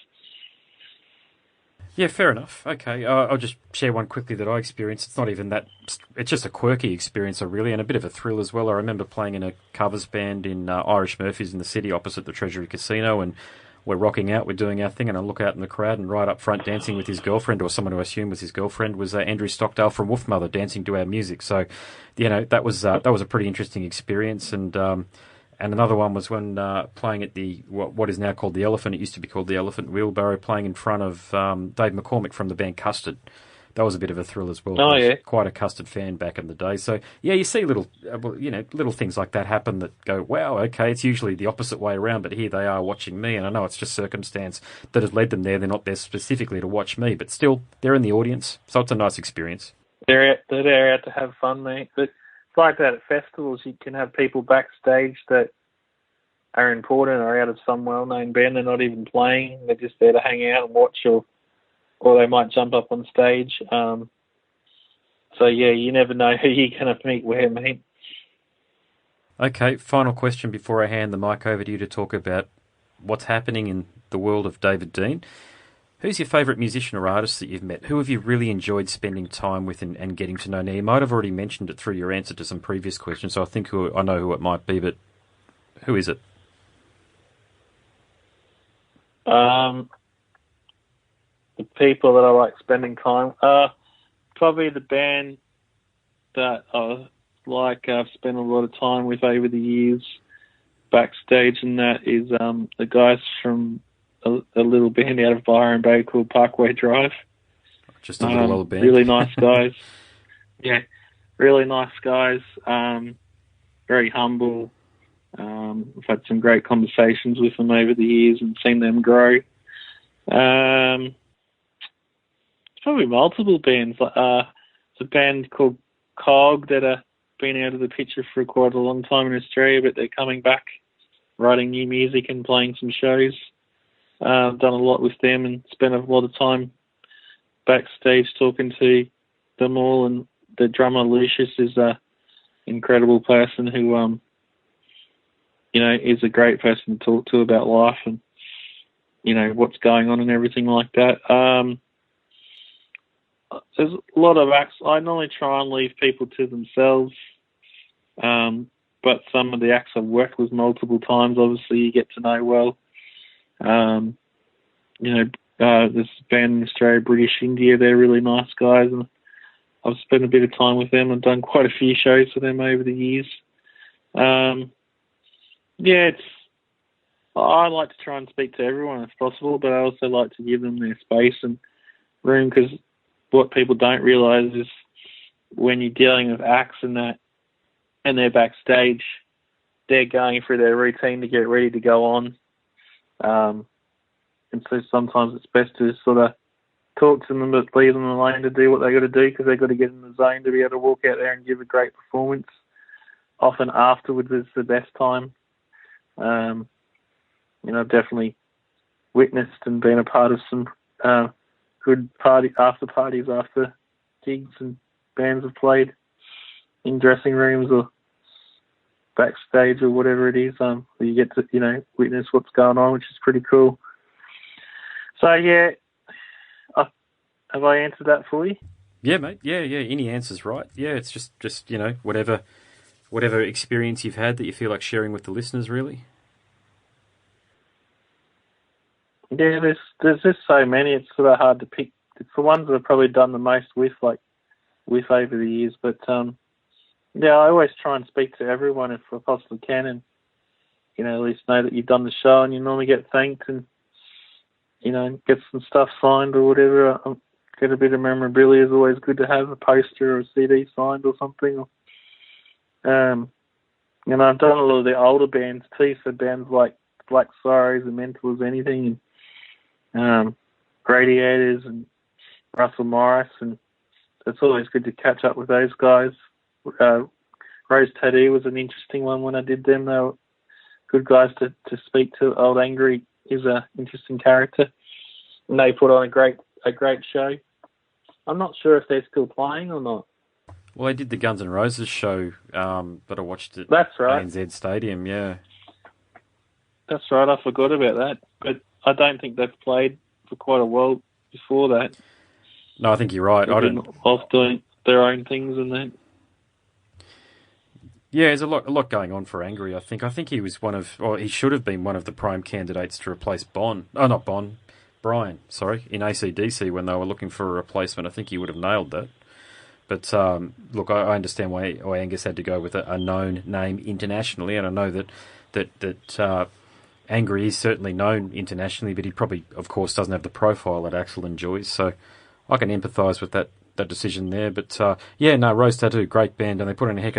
Yeah, fair enough. Okay, I'll just share one quickly that I experienced. It's not even that, it's just a quirky experience, really, and a bit of a thrill as well. I remember playing in a covers band in Irish Murphys in the city opposite the Treasury Casino, and we're rocking out, we're doing our thing, and I look out in the crowd, and right up front dancing with his girlfriend, or someone who I assume was his girlfriend, was Andrew Stockdale from Wolfmother dancing to our music. So, that was a pretty interesting experience, and another one was when playing at the what is now called the Elephant. It used to be called the Elephant Wheelbarrow, playing in front of Dave McCormick from the band Custard. That was a bit of a thrill as well. Oh, yeah. Quite a Custard fan back in the day. So, yeah, you see little things like that happen that go, wow, okay, it's usually the opposite way around, but here they are watching me, and I know it's just circumstance that has led them there. They're not there specifically to watch me, but still, they're in the audience, so it's a nice experience. They're out to have fun, mate. But it's like that at festivals. You can have people backstage that are important or out of some well-known band. They're not even playing. They're just there to hang out and watch, or they might jump up on stage. So, yeah, you never know who you're going to meet where, mate. Okay, final question before I hand the mic over to you to talk about what's happening in the world of David Dean. Who's your favourite musician or artist that you've met? Who have you really enjoyed spending time with and getting to know? Now, you might have already mentioned it through your answer to some previous questions, so I think I know who it might be, but who is it? The people that I like spending time, probably the band that I've spent a lot of time with over the years backstage, and that is the guys from a little band out of Byron Bay called Parkway Drive. Just a little old band. Really nice guys. Yeah, really nice guys. Very humble. I've had some great conversations with them over the years and seen them grow. It's probably multiple bands. It's a band called Cog that have been out of the picture for quite a long time in Australia, but they're coming back, writing new music and playing some shows. Done a lot with them and spent a lot of time backstage talking to them all. And the drummer Lucius is an incredible person who, is a great person to talk to about life and, what's going on and everything like that. There's a lot of acts. I normally try and leave people to themselves, but some of the acts I've worked with multiple times, obviously you get to know well. This band in Australia, British India, they're really nice guys, and I've spent a bit of time with them and done quite a few shows for them over the years. Yeah, I like to try and speak to everyone if possible, but I also like to give them their space and room, because what people don't realise is when you're dealing with acts and that, and they're backstage, they're going through their routine to get ready to go on. And so sometimes it's best to sort of talk to them but leave them alone to do what they got to do, because they've got to get in the zone to be able to walk out there and give a great performance. Often afterwards is the best time. I've definitely witnessed and been a part of some good after parties after gigs and bands have played in dressing rooms or backstage or whatever it is. Where you get to witness what's going on, which is pretty cool. So yeah, have I answered that for you? Yeah, mate. Yeah. Any answer's right. Yeah, it's just whatever experience you've had that you feel like sharing with the listeners, really. Yeah, there's just so many. It's sort of hard to pick. It's the ones that I've probably done the most with over the years. But I always try and speak to everyone if I possibly can, and at least know that you've done the show, and you normally get thanked and get some stuff signed or whatever. Get a bit of memorabilia is always good to have, a poster or a CD signed or something. I've done a lot of the older bands too, so bands like Black Sorrows and Mentals Anything, and Radiators and Russell Morris, and it's always good to catch up with those guys. Rose Tattoo was an interesting one when I did them. They were good guys to speak to. Old Angry is an interesting character, and they put on a great show. I'm not sure if they're still playing or not. Well, they did the Guns N' Roses show, but I watched it. That's right. ANZ Stadium, yeah. That's right. I forgot about that, but I don't think they've played for quite a while before that. No, I think you're right. They've been off doing their own things and that. Yeah, there's a lot going on for Angry. I think he was he should have been one of the prime candidates to replace Brian, in AC/DC when they were looking for a replacement. I think he would have nailed that. But look, I understand why Angus had to go with a known name internationally, and I know that Angry is certainly known internationally, but he probably, of course, doesn't have the profile that Axl enjoys. So I can empathise with that decision there. But Rose Tattoo, great band, and they put in a heck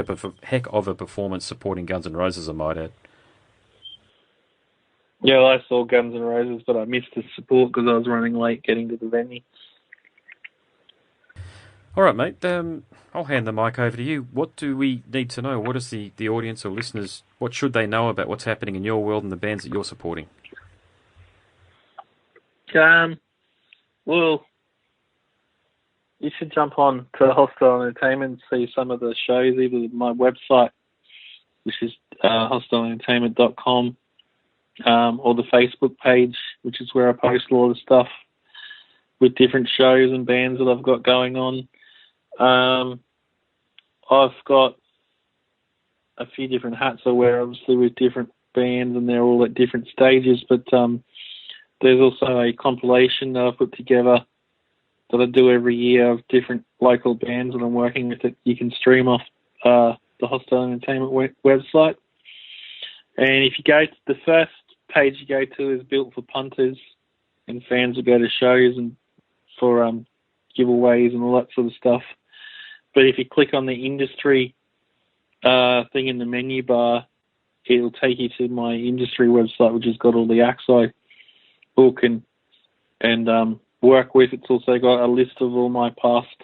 of a performance supporting Guns N' Roses, I might add. Yeah, well, I saw Guns N' Roses, but I missed the support because I was running late getting to the venue. All right, mate. I'll hand the mic over to you. What do we need to know? What is the audience or listeners, what should they know about what's happening in your world and the bands that you're supporting? Well, you should jump on to Hostile Entertainment and see some of the shows, either my website, which is hostilentertainment.com, or the Facebook page, which is where I post a lot of stuff with different shows and bands that I've got going on. I've got a few different hats I wear, obviously, with different bands, and they're all at different stages. But there's also a compilation that I put together that I do every year of different local bands that I'm working with that you can stream off the Hostile Entertainment website. And if you go to the first page you go to is built for punters and fans will go to shows and for giveaways and all that sort of stuff. But if you click on the industry thing in the menu bar, it'll take you to my industry website, which has got all the acts I book and work with. It's also got a list of all my past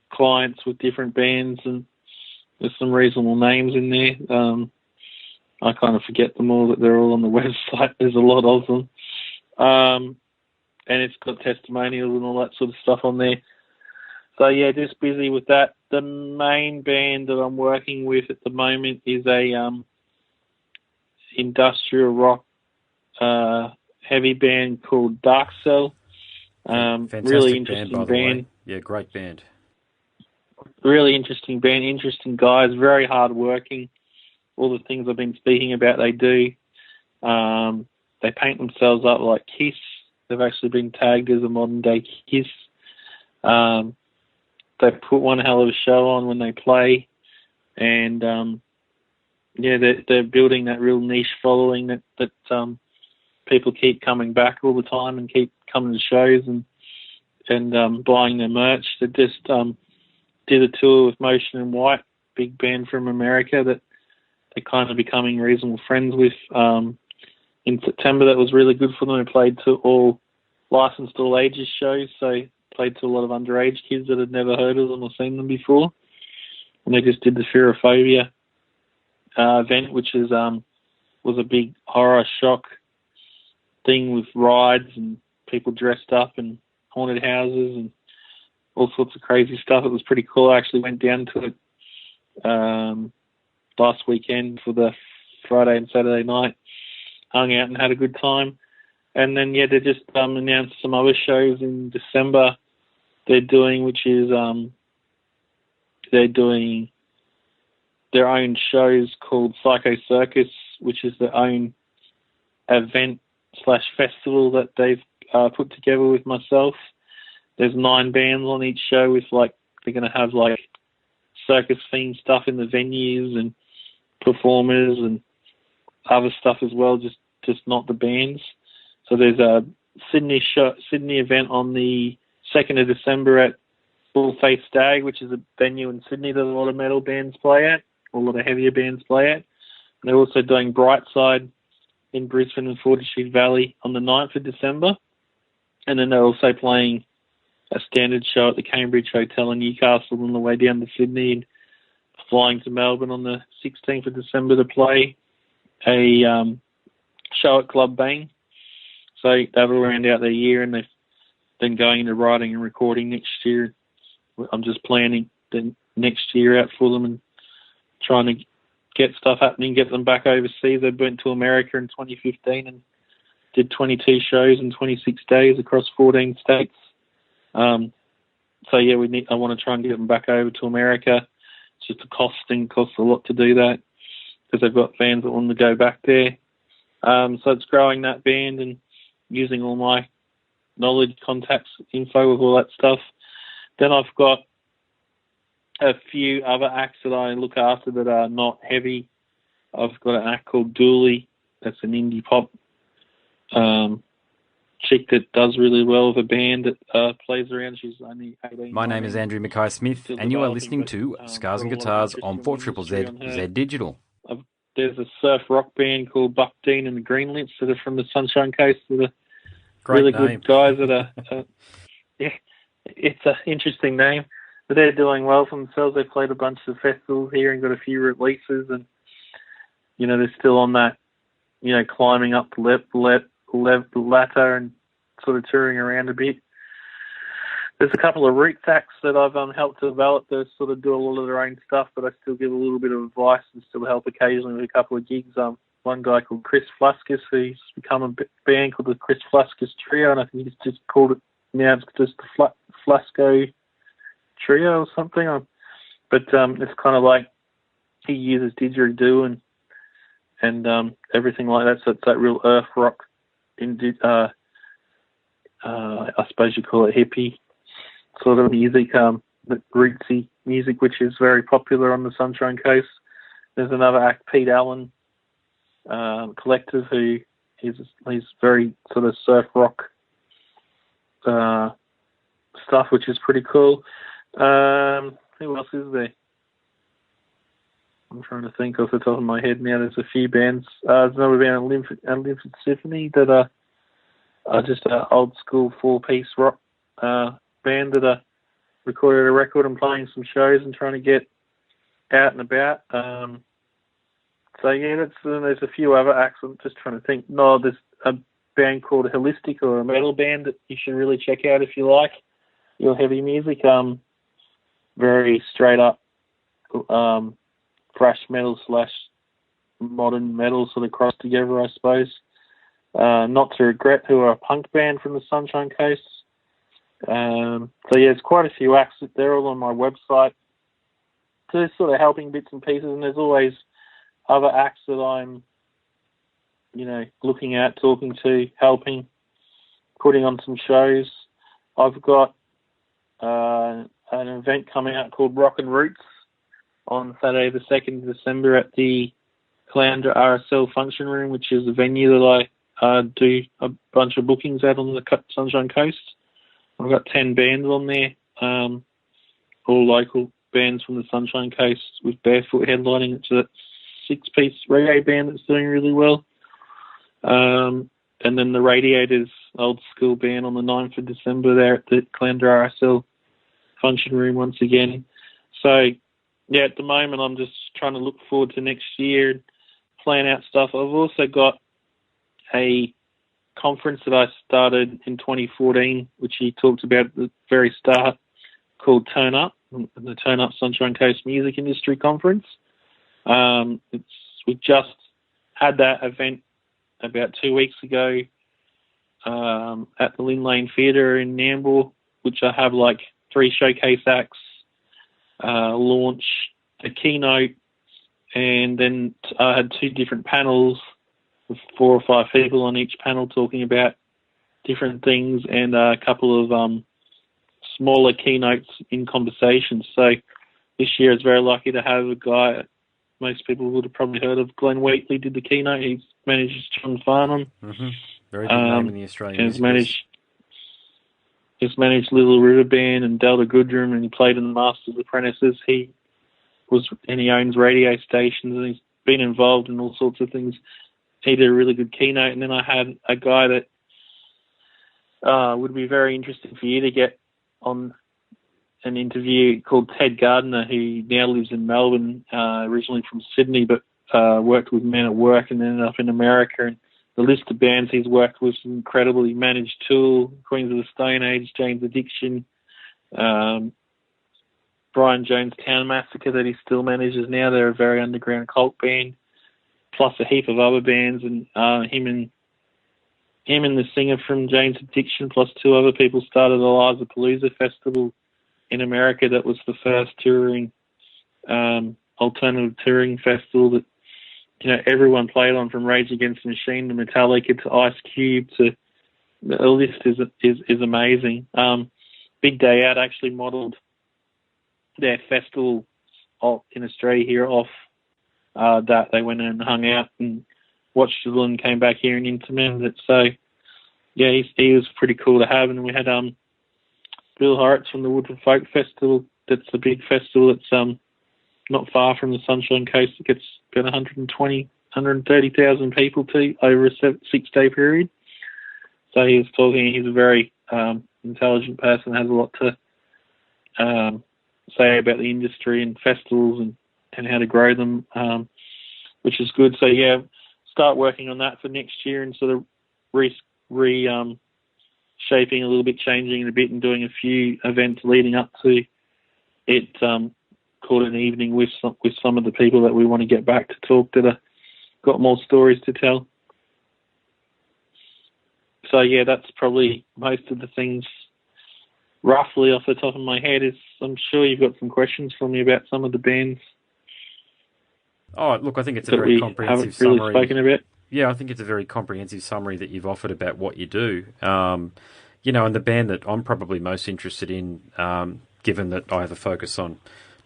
clients with different bands, and there's some reasonable names in there. I kind of forget them all, but they're all on the website. There's a lot of them. And it's got testimonials and all that sort of stuff on there. So, yeah, just busy with that. The main band that I'm working with at the moment is a industrial rock heavy band called Dark Cell. Fantastic really interesting band, by the way. Yeah, great band. Really interesting band, interesting guys, very hard working. All the things I've been speaking about, they do. They paint themselves up like Kiss. They've actually been tagged as a modern-day Kiss. They put one hell of a show on when they play, and yeah, they're building that real niche following that people keep coming back all the time and keep coming to shows and buying their merch. They just did a tour with Motion in White, big band from America that they're kind of becoming reasonable friends with. In September, that was really good for them. They played to all licensed all ages shows, so played to a lot of underage kids that had never heard of them or seen them before. And they just did the Fearophobia event, which is was a big horror shock thing with rides and people dressed up and haunted houses and all sorts of crazy stuff. It was pretty cool. I actually went down to it last weekend for the Friday and Saturday night, hung out and had a good time. And then, yeah, they just announced some other shows in December they're doing, which is they're doing their own shows called Psycho Circus, which is their own event/festival that they've put together with myself. There's 9 bands on each show with, like, they're going to have, like, circus-themed stuff in the venues and performers and other stuff as well, just not the bands. So there's a Sydney event on the 2nd of December at Full Faith Stag, which is a venue in Sydney that a lot of metal bands play at, or a lot of heavier bands play at. And they're also doing Brightside in Brisbane and Fortitude Valley on the 9th of December. And then they're also playing a standard show at the Cambridge Hotel in Newcastle on the way down to Sydney and flying to Melbourne on the 16th of December to play a show at Club Bang. So they've all round out their year and they've been going into writing and recording next year. I'm just planning the next year out for them and trying to get stuff happening, get them back overseas. They went to America in 2015 and did 22 shows in 26 days across 14 states. So yeah, I want to try and get them back over to America. It's just a cost thing, costs a lot to do that because they've got fans that want to go back there. So it's growing that band and using all my knowledge, contacts, info with all that stuff. Then I've got a few other acts that I look after that are not heavy. I've got an act called Dooley. That's an indie pop chick that does really well with a band that plays around. She's only 18. My name is Andrew Mackay-Smith, and you are listening to Scars and Guitars on 4ZZZ Z Digital. There's a surf rock band called Buck Dean and the Greenlips that are from the Sunshine Coast that are Great really name. good guys that are, yeah, it's an interesting name. But they're doing well for themselves. They've played a bunch of festivals here and got a few releases and, you know, they're still on that, you know, climbing up the ladder and sort of touring around a bit. There's a couple of roots acts that I've helped to develop that sort of do a lot of their own stuff, but I still give a little bit of advice and still help occasionally with a couple of gigs. One guy called Chris Flaskus, who's become a band called the Chris Flaskus Trio, and I think he's just called it now. It's just the Flasco Trio or something. But it's kind of like he uses didgeridoo and everything like that. So it's that real earth rock, I suppose you call it hippie sort of music, the rootsy music, which is very popular on the Sunshine Coast. There's another act, Pete Allen Collective, who he's very sort of surf rock stuff, which is pretty cool. Who else is there? I'm trying to think off the top of my head now. There's a few bands. There's another band, Linford Symphony, that are just an old school 4-piece rock band that are recorded a record and playing some shows and trying to get out and about. So yeah, there's a few other acts. I'm just trying to think. No, there's a band called Holistic, or a metal band that you should really check out if you like your heavy music. Very straight up thrash metal / modern metal sort of crossed together, I suppose. Not to Regret, who are a punk band from the Sunshine Coast. So yeah, there's quite a few acts. They're all on my website. So they're sort of helping bits and pieces, and there's always other acts that I'm, you know, looking at, talking to, helping, putting on some shows. I've got an event coming out called Rock and Roots on Saturday the 2nd of December at the Caloundra RSL Function Room, which is a venue that I do a bunch of bookings at on the Sunshine Coast. I've got 10 bands on there, all local bands from the Sunshine Coast, with Barefoot headlining. It's a 6-piece reggae band that's doing really well. And then the Radiators, old school band, on the 9th of December there at the Caloundra RSL Function Room once again. So, yeah, at the moment I'm just trying to look forward to next year and plan out stuff. I've also got a conference that I started in 2014, which he talked about at the very start, called Turn Up, the Turn Up Sunshine Coast Music Industry Conference. We just had that event about 2 weeks ago at the Lynn Lane Theatre in Nambour, which I have like 3 showcase acts, launch, a keynote, and then I had 2 different panels with 4 or 5 people on each panel talking about different things, and a couple of smaller keynotes in conversations. So this year I was very lucky to have a guy most people would have probably heard of, Glenn Wheatley, did the keynote. He manages John Farnham. Mm-hmm. Very good name in the Australian music. He's managed Little River Band and Delta Goodrum, and he played in the Masters Apprentices. He owns radio stations, and he's been involved in all sorts of things. He did a really good keynote. And then I had a guy that would be very interesting for you to get on an interview, called Ted Gardner, who now lives in Melbourne, originally from Sydney, but worked with Men at Work and ended up in America. And the list of bands he's worked with is incredible. He managed Tool, Queens of the Stone Age, Jane's Addiction, Brian Jones' Town Massacre that he still manages now. They're a very underground cult band, plus a heap of other bands. And him and the singer from Jane's Addiction, plus 2 other people, started the Liza Palooza Festival in America. That was the first touring, alternative touring festival that, everyone played on, from Rage Against the Machine to Metallica to Ice Cube to the list is amazing. Big Day Out actually modelled their festival in Australia here off that. They went and hung out and watched it and came back here and implemented it. So yeah, he was pretty cool to have. And we had Bill Horrocks from the Woodford Folk Festival. That's a big festival. It's not far from the Sunshine Coast. It gets about 130,000 people to over a 6-day period. So he was talking. He's a very intelligent person, has a lot to say about the industry and festivals and how to grow them, which is good. So yeah, start working on that for next year and sort of shaping a little bit, changing it a bit, and doing a few events leading up to it, called an evening with some of the people that we want to get back to talk, that have got more stories to tell. So yeah, that's probably most of the things roughly off the top of my head. I'm sure you've got some questions for me about some of the bands. Oh, look, I think it's a very comprehensive summary. Really spoken about. Yeah, I think it's a very comprehensive summary that you've offered about what you do. And the band that I'm probably most interested in, given that I have a focus on,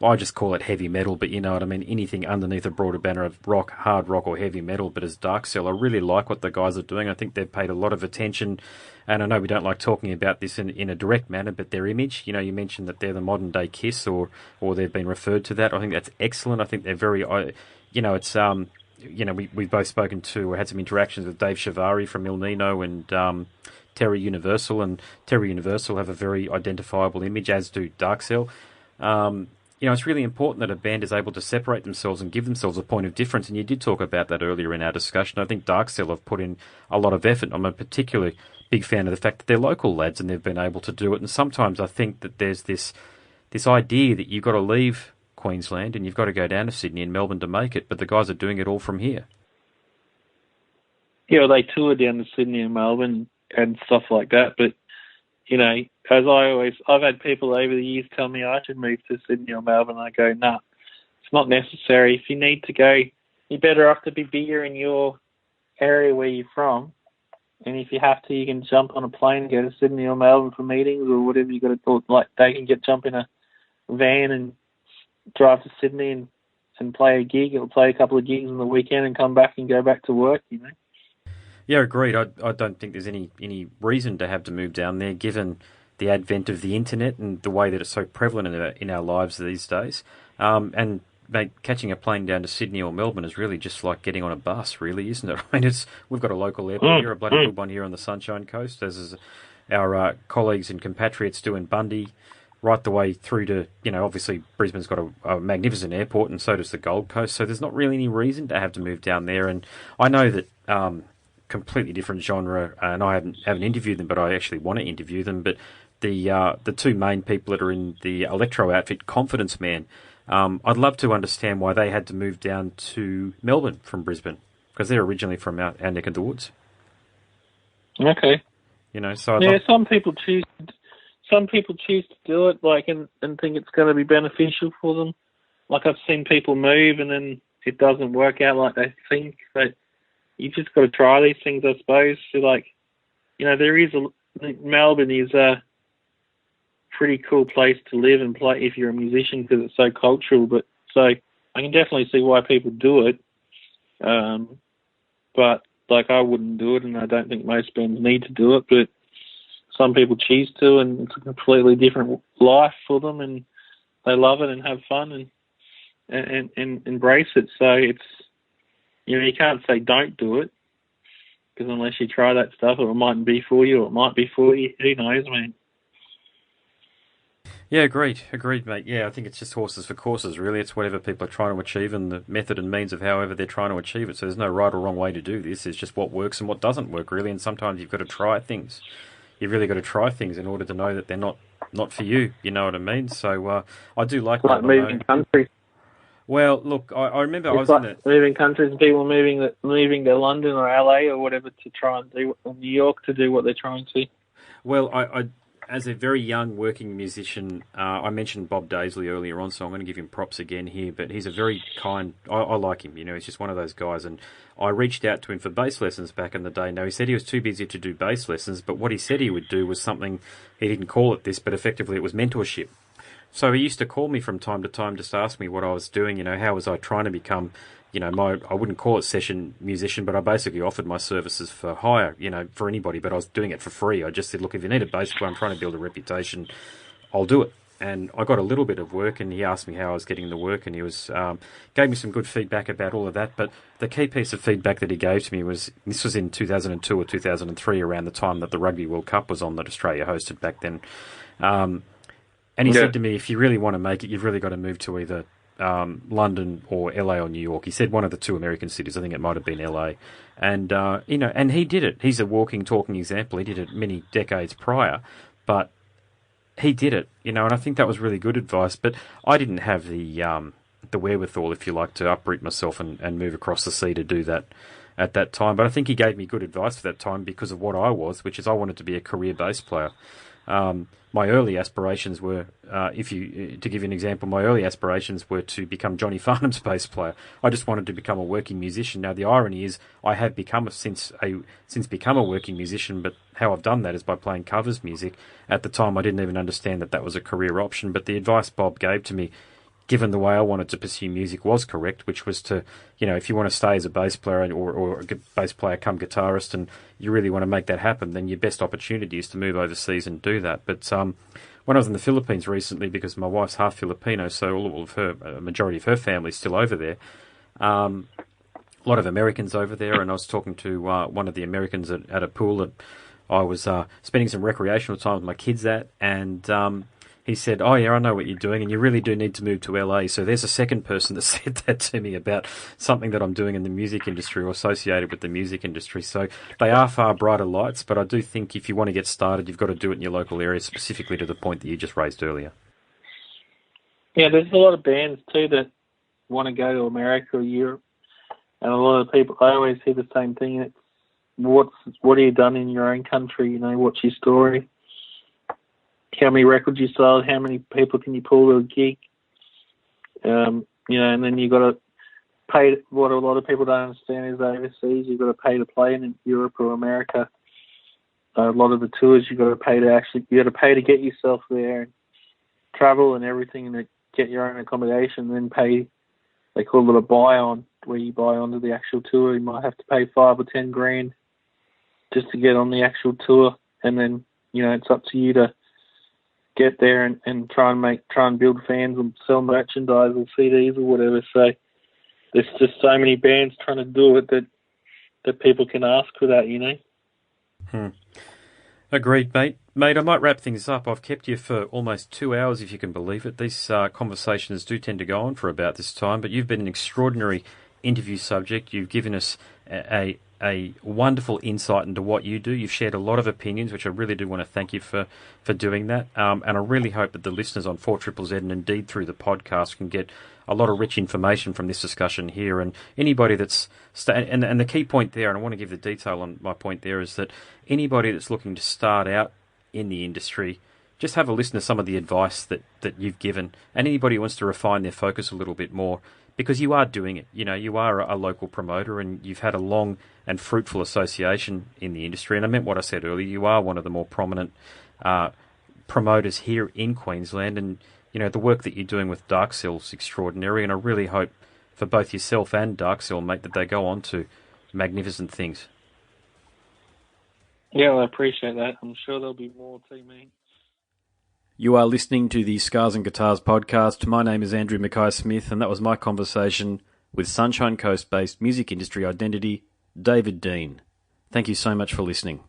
I just call it heavy metal, but you know what I mean, anything underneath a broader banner of rock, hard rock or heavy metal, but as Dark Cell, I really like what the guys are doing. I think they've paid a lot of attention, and I know we don't like talking about this in a direct manner, but their image, you mentioned that they're the modern day Kiss, or they've been referred to that. I think that's excellent. I think they're very, it's... we've both spoken to, or had some interactions with Dave Shivari from Il Nino and Terry Universal, and Terry Universal have a very identifiable image, as do Dark Cell. It's really important that a band is able to separate themselves and give themselves a point of difference, and you did talk about that earlier in our discussion. I think Dark Cell have put in a lot of effort. I'm a particularly big fan of the fact that they're local lads and they've been able to do it, and sometimes I think that there's this idea that you've got to leave Queensland and you've got to go down to Sydney and Melbourne to make it, but the guys are doing it all from here. Yeah, they tour down to Sydney and Melbourne and stuff like that, but I've had people over the years tell me I should move to Sydney or Melbourne, and I go, nah, it's not necessary. If you need to go, you're better off to be bigger in your area where you're from, and if you have to, you can jump on a plane and go to Sydney or Melbourne for meetings or whatever you got to do. Like, they can jump in a van and drive to Sydney and and play a gig or play a couple of gigs on the weekend and come back and go back to work, you know. Yeah, agreed. I don't think there's any reason to have to move down there, given the advent of the internet and the way that it's so prevalent in our lives these days. And mate, catching a plane down to Sydney or Melbourne is really just like getting on a bus, really, isn't it? I mean, we've got a local airport here, a bloody good one here on the Sunshine Coast, as is our colleagues and compatriots do in Bundy, right the way through to, obviously Brisbane's got a magnificent airport, and so does the Gold Coast. So there's not really any reason to have to move down there. And I know that completely different genre, and I haven't interviewed them, but I actually want to interview them. But the two main people that are in the electro outfit, Confidence Man, I'd love to understand why they had to move down to Melbourne from Brisbane, because they're originally from our neck of the woods. Okay. So some people choose to do it, and think it's going to be beneficial for them. Like, I've seen people move and then it doesn't work out like they think. But you just got to try these things, I suppose. So, Melbourne is a pretty cool place to live and play if you're a musician, because it's so cultural. But so I can definitely see why people do it. But I wouldn't do it, and I don't think most bands need to do it. But some people choose to, and it's a completely different life for them, and they love it and have fun and embrace it. So it's, you can't say don't do it, because unless you try that stuff, it mightn't be for you, or it might be for you. Who knows, man? Yeah, agreed, mate. Yeah, I think it's just horses for courses, really. It's whatever people are trying to achieve and the method and means of however they're trying to achieve it. So there's no right or wrong way to do this. It's just what works and what doesn't work, really. And sometimes you've got to try things. You've really got to try things in order to know that they're not for you. You know what I mean? So I do like that. Moving countries. Well, look, I remember it's moving countries and people moving to London or LA or whatever to try and do, or New York to do what they're trying to. Well, I as a very young working musician, I mentioned Bob Daisley earlier on, so I'm going to give him props again here, but he's a very kind, I like him, he's just one of those guys, and I reached out to him for bass lessons back in the day. Now, he said he was too busy to do bass lessons, but what he said he would do was something, he didn't call it this, but effectively it was mentorship. So he used to call me from time to time just to ask me what I was doing, how was I trying to become, I wouldn't call it session musician, but I basically offered my services for hire, for anybody, but I was doing it for free. I just said, look, if you need a bass player, I'm trying to build a reputation, I'll do it. And I got a little bit of work, and he asked me how I was getting the work, and he was gave me some good feedback about all of that. But the key piece of feedback that he gave to me was, this was in 2002 or 2003, around the time that the Rugby World Cup was on, that Australia hosted back then. And he said to me, if you really want to make it, you've really got to move to either London or LA or New York. He said one of the two American cities. I think it might have been LA. And, and he did it. He's a walking, talking example. He did it many decades prior, but he did it, and I think that was really good advice. But I didn't have the wherewithal, if you like, to uproot myself and move across the sea to do that at that time. But I think he gave me good advice for that time because of what I was, which is I wanted to be a career bass player. My early aspirations were, to give you an example, my early aspirations were to become Johnny Farnham's bass player. I just wanted to become a working musician. Now, the irony is, I have since become a working musician, but how I've done that is by playing covers music. At the time, I didn't even understand that was a career option, but the advice Bob gave to me, given the way I wanted to pursue music, was correct, which was to, if you want to stay as a bass player or a bass player come guitarist, and you really want to make that happen, then your best opportunity is to move overseas and do that. But when I was in the Philippines recently, because my wife's half Filipino, so all of her, a majority of her family's still over there, a lot of Americans over there, and I was talking to one of the Americans at a pool that I was spending some recreational time with my kids at, and he said, oh, yeah, I know what you're doing, and you really do need to move to LA. So there's a second person that said that to me about something that I'm doing in the music industry or associated with the music industry. So they are far brighter lights, but I do think if you want to get started, you've got to do it in your local area, specifically to the point that you just raised earlier. Yeah, there's a lot of bands, too, that want to go to America or Europe. And a lot of people, I always hear the same thing. It's, what have you done in your own country? What's your story? How many records you sold, how many people can you pull to a gig, and then you've got to pay. What a lot of people don't understand is overseas, you've got to pay to play in Europe or America. A lot of the tours you got to pay to get yourself there, and travel and everything, and to get your own accommodation, and then pay they call it a buy-on, where you buy onto the actual tour. You might have to pay 5 or 10 grand just to get on the actual tour, and then it's up to you to get there and try and build fans and sell merchandise or CDs or whatever. So there's just so many bands trying to do it that people can ask for that. Agreed, mate. Mate, I might wrap things up. I've kept you for almost 2 hours, if you can believe it. These conversations do tend to go on for about this time, but you've been an extraordinary interview subject. You've given us a wonderful insight into what you do. You've shared a lot of opinions, which I really do want to thank you for doing that. And I really hope that the listeners on 4ZZZ and indeed through the podcast can get a lot of rich information from this discussion here. And anybody that's and the key point there, and I want to give the detail on my point there, is that anybody that's looking to start out in the industry, just have a listen to some of the advice that you've given. And anybody who wants to refine their focus a little bit more, because you are doing it. You are a local promoter and you've had a long and fruitful association in the industry. And I meant what I said earlier. You are one of the more prominent promoters here in Queensland. And, the work that you're doing with Dark Seal is extraordinary. And I really hope for both yourself and Dark Seal, mate, that they go on to magnificent things. Yeah, well, I appreciate that. I'm sure there'll be more too, mate. You are listening to the Scars and Guitars podcast. My name is Andrew Mackay-Smith, and that was my conversation with Sunshine Coast-based music industry identity, David Dean. Thank you so much for listening.